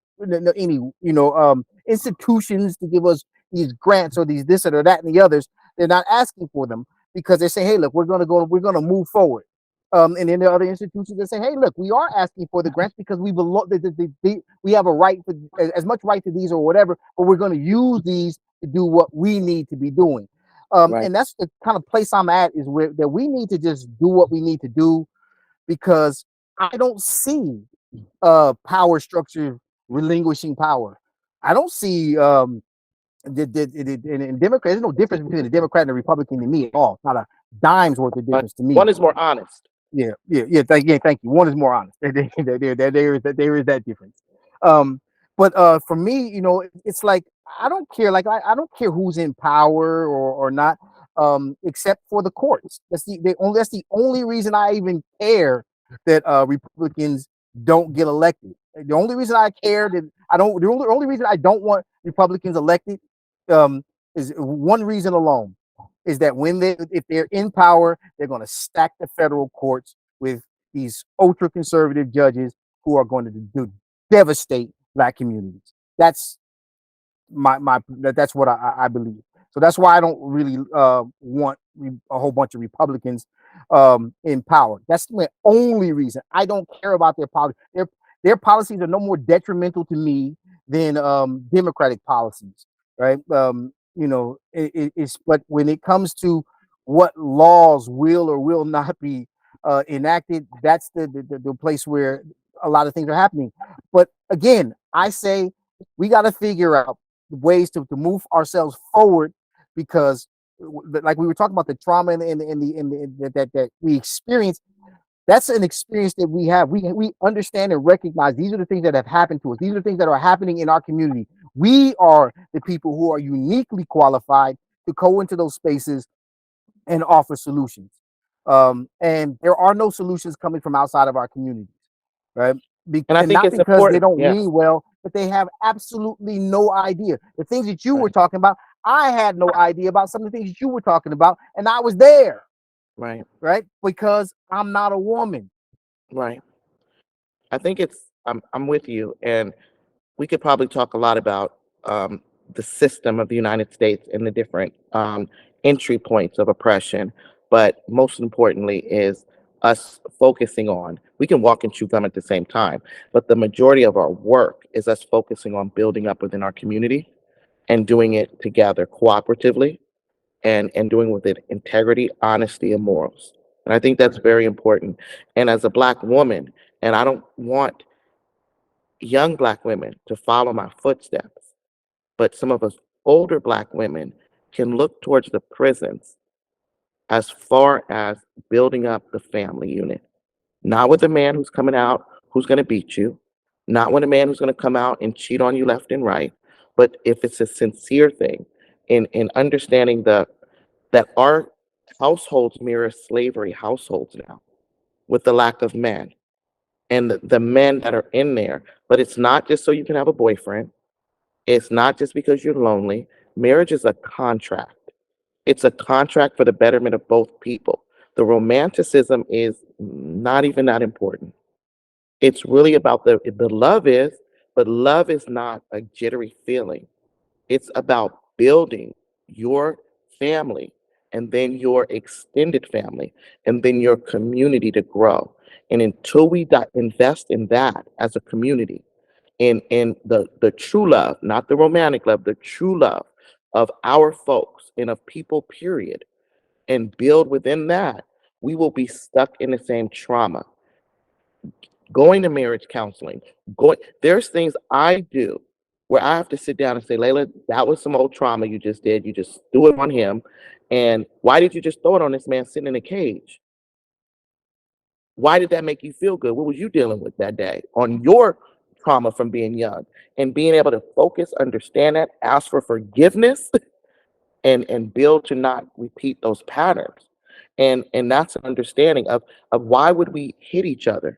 institutions to give us these grants or these this or that and the others. They're not asking for them because they say, hey, look, we're gonna move forward. And then there are other institutions that say, hey, look, we are asking for the grants because we belong. We have a right for as much right to these or whatever, but we're going to use these to do what we need to be doing. Right. And that's the kind of place I'm at, is where that we need to just do what we need to do, because I don't see power structure relinquishing power. I don't see in Democrats. There's no difference between a Democrat and a Republican to me at all. Not a dime's worth of Right. difference to me. One is more honest. Yeah. Thank you. One is more honest. There is that difference. Um, but for me, it's like I don't care. Like I don't care who's in power or not, except for the courts. That's the only reason I even care that Republicans don't get elected. The only reason I care that I don't. The only reason I don't want Republicans elected, um, is one reason alone, is that if they're in power, they're going to stack the federal courts with these ultra conservative judges who are going to devastate black communities. That's that's what I believe. So that's why I don't really want a whole bunch of Republicans in power. That's the only reason. I don't care about their policies. Their policies are no more detrimental to me than Democratic policies, right? It's but when it comes to what laws will or will not be enacted, that's the place where a lot of things are happening. But again, I say we got to figure out ways to move ourselves forward, because like we were talking about the trauma and that we experience, That's an experience that we have. We understand and recognize these are the things that have happened to us. These are the things that are happening in our community. We are the people who are uniquely qualified to go into those spaces and offer solutions. And there are no solutions coming from outside of our communities, right? And I And think not it's because they important. don't Yeah. mean well, but they have absolutely no idea. The things that you were Right. talking about, I had no idea about some of the things that you were talking about, and I was there, Right. right? Because I'm not a woman. Right. I think I'm with you, and we could probably talk a lot about um, the system of the United States and the different entry points of oppression. But most importantly, is us focusing on. We can walk and chew gum at the same time, but the majority of our work is us focusing on building up within our community and doing it together cooperatively and doing with it integrity, honesty, and morals. And I think that's very important. And as a Black woman, and I don't want young Black women to follow my footsteps, but some of us older Black women can look towards the prisons as far as building up the family unit. Not with a man who's coming out who's going to beat you, not with a man who's going to come out and cheat on you left and right, but if it's a sincere thing in understanding that our households mirror slavery households now with the lack of men and the men that are in there. But it's not just so you can have a boyfriend. It's not just because you're lonely. Marriage is a contract. It's a contract for the betterment of both people. The romanticism is not even that important. It's really about the love is, but love is not a jittery feeling. It's about building your family and then your extended family and then your community to grow. And until we invest in that as a community, in the true love, not the romantic love, the true love of our folks and of people, period, and build within that, we will be stuck in the same trauma. Going to marriage counseling, there's things I do where I have to sit down and say, Layla, that was some old trauma you just did. You just threw it on him. And why did you just throw it on this man sitting in a cage? Why did that make you feel good? What was you dealing with that day on your trauma from being young? And being able to focus, understand that, ask for forgiveness, and build to not repeat those patterns. And that's an understanding of why would we hit each other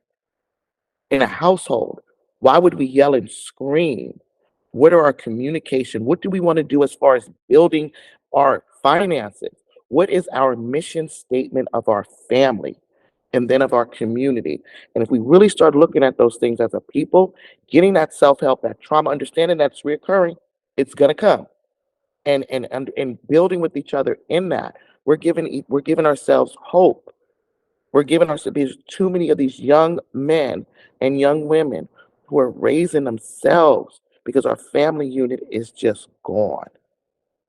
in a household? Why would we yell and scream? What are our communication? What do we want to do as far as building our finances? What is our mission statement of our family and then of our community? And if we really start looking at those things as a people, getting that self-help, that trauma, understanding that's reoccurring, it's gonna come. And building with each other in that, we're giving ourselves hope. We're giving ourselves, there's too many of these young men and young women who are raising themselves because our family unit is just gone.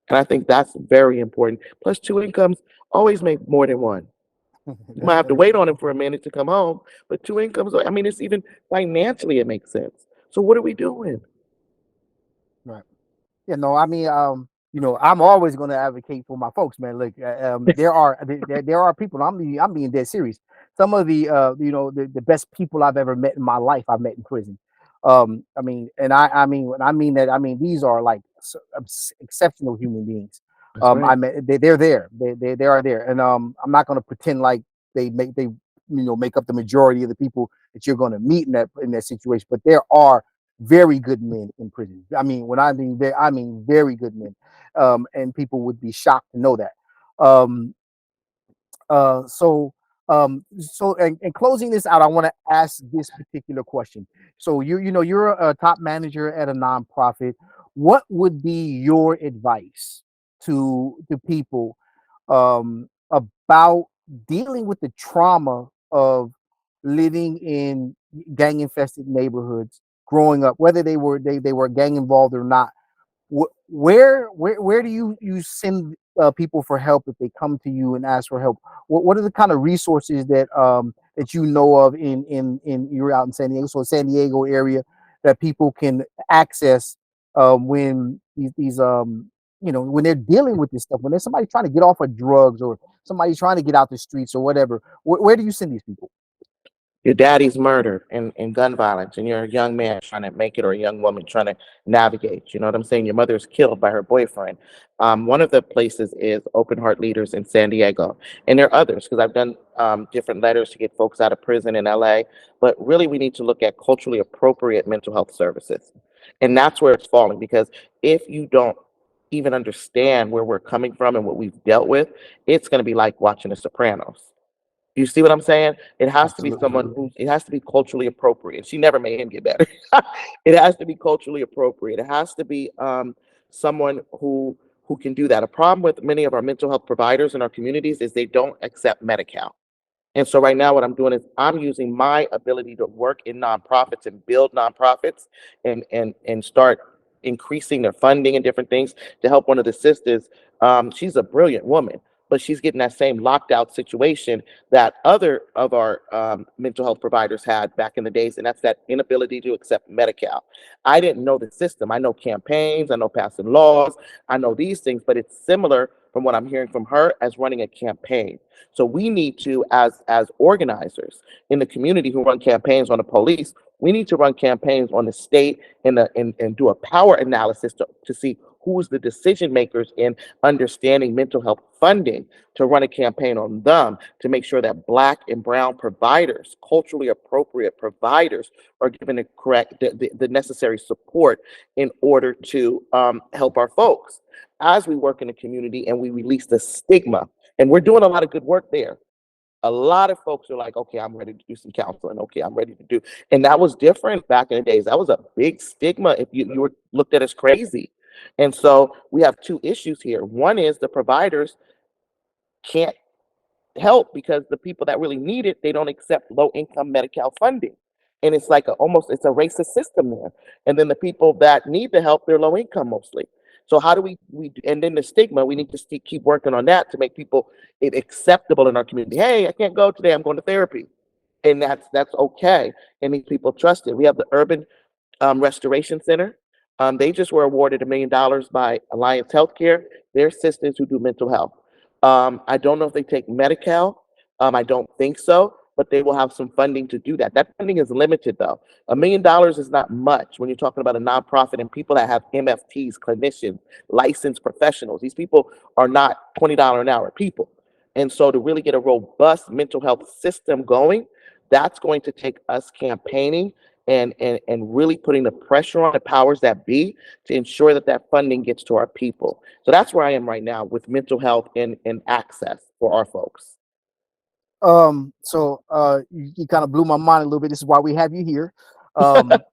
And I think that's very important. Plus, two incomes always make more than one. You might have to wait on him for a minute to come home, but two incomes, I mean, it's even financially, it makes sense. So, what are we doing? Right. Yeah, no, I mean, I'm always going to advocate for my folks, man. Look, there are people. I'm being dead serious. Some of the best people I've ever met in my life, I've met in prison. I mean, and I mean, when I mean that, I mean these are like exceptional human beings. That's right. I met they're there. They are there, and I'm not going to pretend like they make up the majority of the people that you're going to meet in that situation. But there are very good men in prison. I mean, when I mean very good men, and people would be shocked to know that. Um, and closing this out, I want to ask this particular question. So you're a top manager at a nonprofit. What would be your advice to people about dealing with the trauma of living in gang infested neighborhoods growing up, whether they were gang involved or not? Where do you send people for help if they come to you and ask for help? What are the kind of resources that you know of in you're out in San Diego, so San Diego area, that people can access when when they're dealing with this stuff, when there's somebody trying to get off of drugs or somebody trying to get out the streets or whatever? Where do you send these people? Your daddy's murdered in gun violence, and you're a young man trying to make it, or a young woman trying to navigate. You know what I'm saying? Your mother's killed by her boyfriend. One of the places is Open Heart Leaders in San Diego, and there are others because I've done different letters to get folks out of prison in LA. But really, we need to look at culturally appropriate mental health services, and that's where it's falling. Because if you don't even understand where we're coming from and what we've dealt with, it's going to be like watching The Sopranos. You see what I'm saying? It has to be Absolutely. someone who, it has to be culturally appropriate. She never made him get better. It has to be culturally appropriate. It has to be someone who can do that. A problem with many of our mental health providers in our communities is they don't accept Medi-Cal. And so right now, what I'm doing is I'm using my ability to work in nonprofits and build nonprofits and start increasing their funding and different things to help one of the sisters. She's a brilliant woman, but she's getting that same locked out situation that other of our mental health providers had back in the days, and that's that inability to accept Medi-Cal. I didn't know the system. I know campaigns, I know passing laws, I know these things, but it's similar from what I'm hearing from her as running a campaign. So we need to, as organizers in the community who run campaigns on the police, we need to run campaigns on the state and do a power analysis to see who's the decision makers in understanding mental health funding, to run a campaign on them to make sure that Black and brown providers, culturally appropriate providers, are given the correct, the necessary support in order to help our folks as we work in the community and we release the stigma. And we're doing a lot of good work there. A lot of folks are like, okay, I'm ready to do some counseling. Okay, I'm ready to do. And that was different back in the days. That was a big stigma if you were looked at as crazy. And so we have two issues here. One is the providers can't help because the people that really need it, they don't accept low income Medi-Cal funding. And it's like almost it's a racist system there. And then the people that need the help, they're low income mostly. So how do we and then the stigma, we need to keep working on that to make people it acceptable in our community. Hey, I can't go today, I'm going to therapy. And that's okay. And these people trust it. We have the urban Restoration Center. They just were awarded $1 million by Alliance Healthcare. They're sisters who do mental health. I don't know if they take Medi-Cal. I don't think so, but they will have some funding to do that. That funding is limited though. $1 million is not much when you're talking about a nonprofit and people that have MFTs, clinicians, licensed professionals. These people are not $20 an hour people. And so to really get a robust mental health system going, that's going to take us campaigning and really putting the pressure on the powers that be to ensure that that funding gets to our people. So that's where I am right now with mental health and access for our folks. You kind of blew my mind a little bit. This is why we have you here.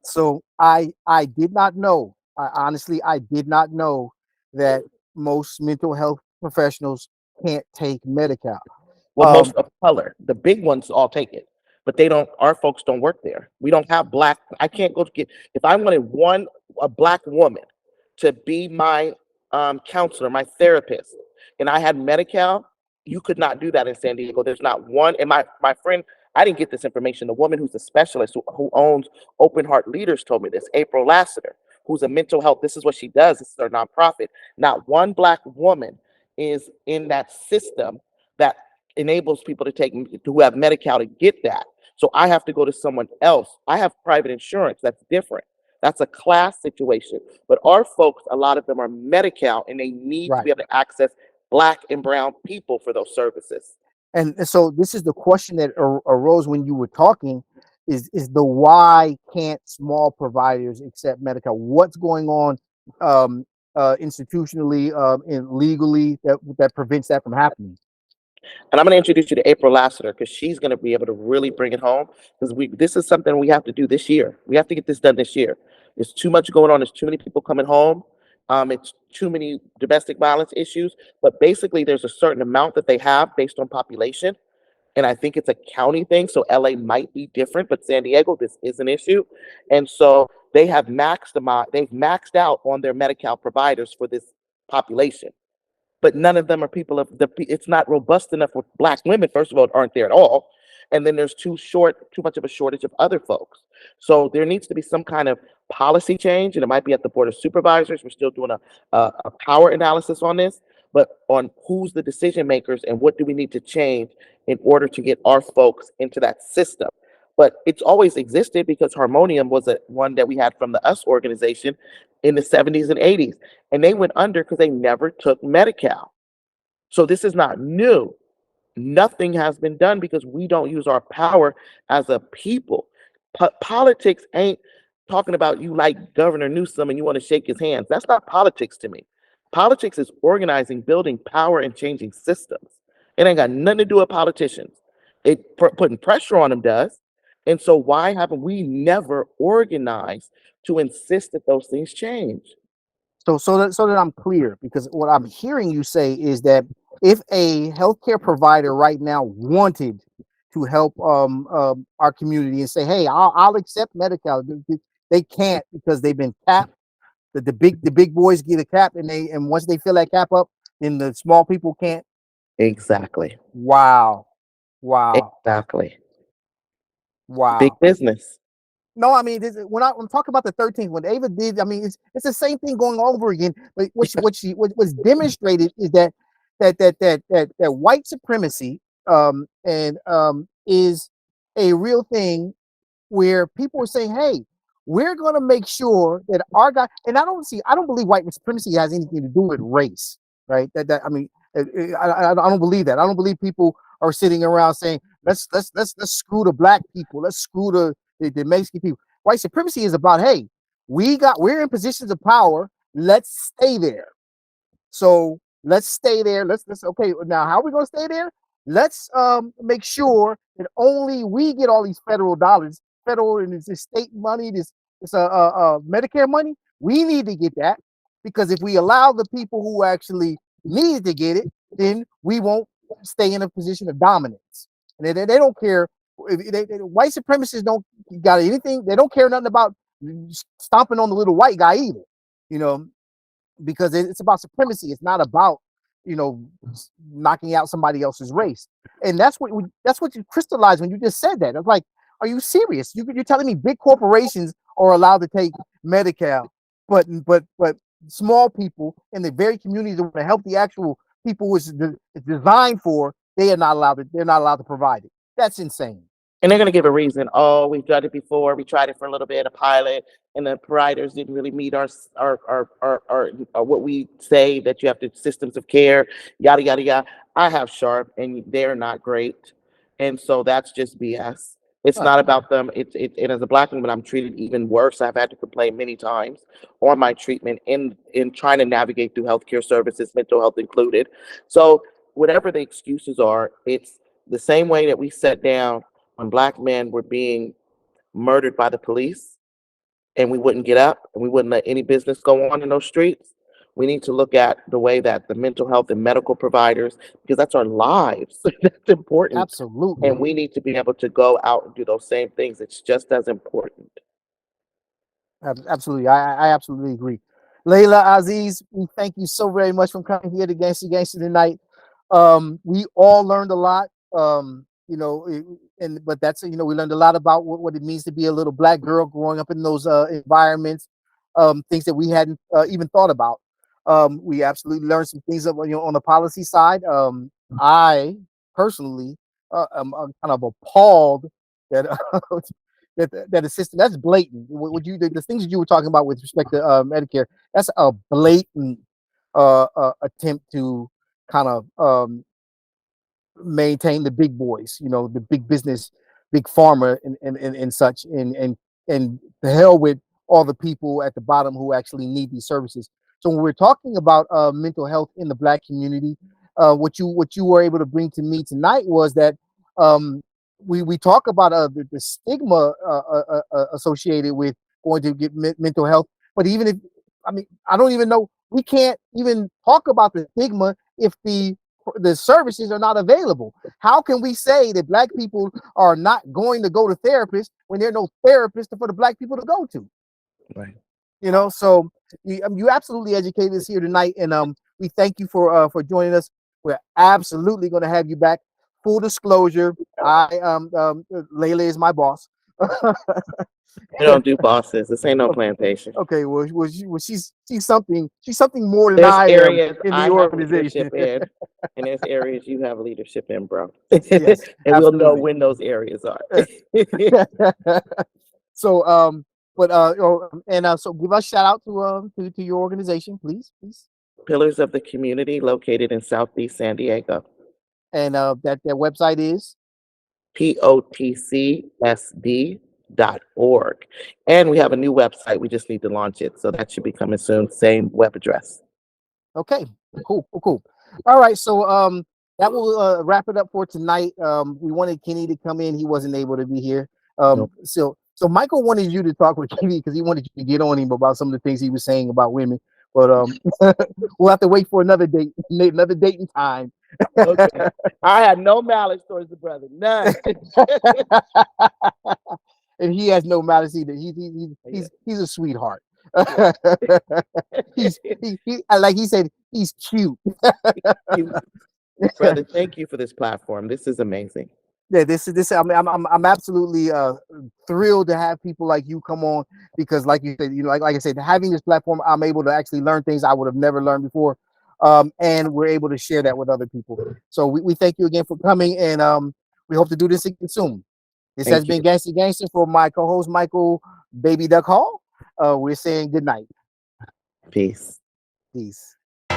So I did not know. I did not know that most mental health professionals can't take Medi-Cal. Well, most of color, the big ones all take it, but they don't. Our folks don't work there. We don't have Black. I can't go to get if I wanted a Black woman to be my counselor, my therapist, and I had Medi-Cal. You could not do that in San Diego. There's not one. And my friend, I didn't get this information. The woman who's a specialist who owns Open Heart Leaders told me this. April Lassiter, who's a mental health. This is what she does. This is her nonprofit. Not one Black woman is in that system that enables people to take who have Medi-Cal to get that. So I have to go to someone else. I have private insurance. That's different. That's a class situation. But our folks, a lot of them are Medi-Cal, and they need to be able to access Black and brown people for those services. And so this is the question that arose when you were talking is the why can't small providers accept Medi-Cal? What's going on institutionally and legally that prevents that from happening? And I'm going to introduce you to April Lassiter because she's going to be able to really bring it home because this is something we have to do this year. We have to get this done this year. There's too much going on. There's too many people coming home. It's too many domestic violence issues. But basically, there's a certain amount that they have based on population. And I think it's a county thing. So LA might be different, but San Diego, this is an issue. And so they've maxed out on their Medi-Cal providers for this population, but none of them are people of it's not robust enough with Black women. First of all, aren't there at all. And then there's too much of a shortage of other folks. So there needs to be some kind of policy change, and it might be at the Board of Supervisors. We're still doing a power analysis on this, but on who's the decision makers and what do we need to change in order to get our folks into that system. but it's always existed because Harmonium was a one that we had from the US organization in the 70s and 80s, and they went under because they never took Medi-Cal. So this is not new. Nothing has been done because we don't use our power as a people. Politics ain't talking about you like Governor Newsom and you want to shake his hands. That's not politics to me. Politics is organizing, building power, and changing systems. It ain't got nothing to do with politicians. Putting pressure on them does. And so why haven't we never organized to insist that those things change? So that I'm clear, because what I'm hearing you say is that if a healthcare provider right now wanted to help our community and say, hey, I'll accept Medi-Cal, they can't because they've been capped. The big boys get a cap, and once they fill that cap up, then the small people can't. Exactly. Wow, wow, Exactly. Big wow. business. No, I mean, when I'm talking about the 13th, when Ava did, I mean, it's the same thing going over again. But what's demonstrated is that white supremacy and is a real thing, where people are saying, "Hey, we're going to make sure that our guy." And I don't believe white supremacy has anything to do with race, right? I mean, I don't believe that. I don't believe people are sitting around saying, let's screw the black people, let's screw the Mexican people. White supremacy is about, hey, we're in positions of power, let's stay there. So let's stay there. Let's okay. Now, how are we gonna stay there? Let's make sure that only we get all these federal dollars, federal and this state money, this Medicare money. We need to get that, because if we allow the people who actually need to get it, then we won't stay in a position of dominance. And they don't care. White supremacists don't got anything. They don't care nothing about stomping on the little white guy either. You know, because it's about supremacy. It's not about, you know, knocking out somebody else's race. And that's what you crystallized when you just said that. It's like, are you serious? You're telling me big corporations are allowed to take Medi-Cal, but small people in the very communities that want to help the actual people it's designed for, they are not allowed to. They're not allowed to provide it. That's insane. And they're going to give a reason. Oh, we've done it before. We tried it for a little bit, a pilot, and the providers didn't really meet our what we say that you have to systems of care, yada yada yada. I have Sharp, and they're not great, and so that's just BS. It's Huh. not about them. And as a black woman, I'm treated even worse. I've had to complain many times on my treatment in trying to navigate through healthcare services, mental health included. So whatever the excuses are, it's the same way that we sat down when black men were being murdered by the police and we wouldn't get up and we wouldn't let any business go on in those streets. We need to look at the way that the mental health and medical providers, because that's our lives, that's important. Absolutely. And we need to be able to go out and do those same things. It's just as important. Absolutely. I absolutely agree. Laila Aziz, we thank you so very much for coming here to Gangsta tonight. We all learned a lot. But that's, we learned a lot about what it means to be a little black girl growing up in those environments, things that we hadn't even thought about. We absolutely learned some things on the policy side. I personally am kind of appalled that that the system, that's blatant. Would you the things that you were talking about with respect to Medicare? That's a blatant attempt to kind of maintain the big boys, the big business, big pharma, and such, and the hell with all the people at the bottom who actually need these services. So when we're talking about mental health in the black community, what you were able to bring to me tonight was that we talk about the stigma associated with going to get mental health, but even if, I mean, I don't even know, we can't even talk about the stigma if the services are not available. How can we say that black people are not going to go to therapists when there are no therapists for the black people to go to? Right. So you absolutely educated us here tonight, and we thank you for joining us. We're absolutely going to have you back. Full disclosure, Layla is my boss. We don't do bosses. This ain't no plantation. Okay, she's something more than There's I am areas in the I have organization. leadership in, and there's areas you have leadership in, bro. Yes, And we'll know absolutely. when those areas are. So so give us shout out to your organization, please. Pillars of the Community, located in Southeast San Diego. And that their website is POTCSD.org. And we have a new website. We just need to launch it. So that should be coming soon. Same web address. okay. Cool. All right, so that will wrap it up for tonight. We wanted Kenny to come in. He wasn't able to be here. Nope. So Michael wanted you to talk with Kenny because he wanted you to get on him about some of the things he was saying about women. But we'll have to wait for another date and time. Okay. I had no malice towards the brother. None. And he has no malice either. He's a sweetheart. He like he said, he's cute. Brother, thank you for this platform. This is amazing. Yeah, this. I mean, I'm absolutely thrilled to have people like you come on because, like you said, like I said, having this platform, I'm able to actually learn things I would have never learned before, and we're able to share that with other people. So we thank you again for coming, and we hope to do this again soon. This has been Gangsta-Gangsta for my co-host Michael Baby Duck Hall. We're saying good night. Peace. Peace. Yeah.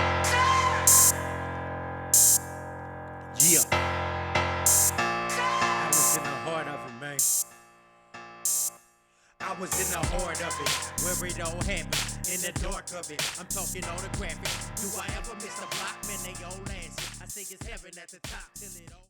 I was in the heart of it, man. I was in the heart of it, where it all happened. In the dark of it, I'm talking all the graphic. Do I ever miss a block? Man, they all answer. I think it's heaven at the top till it all.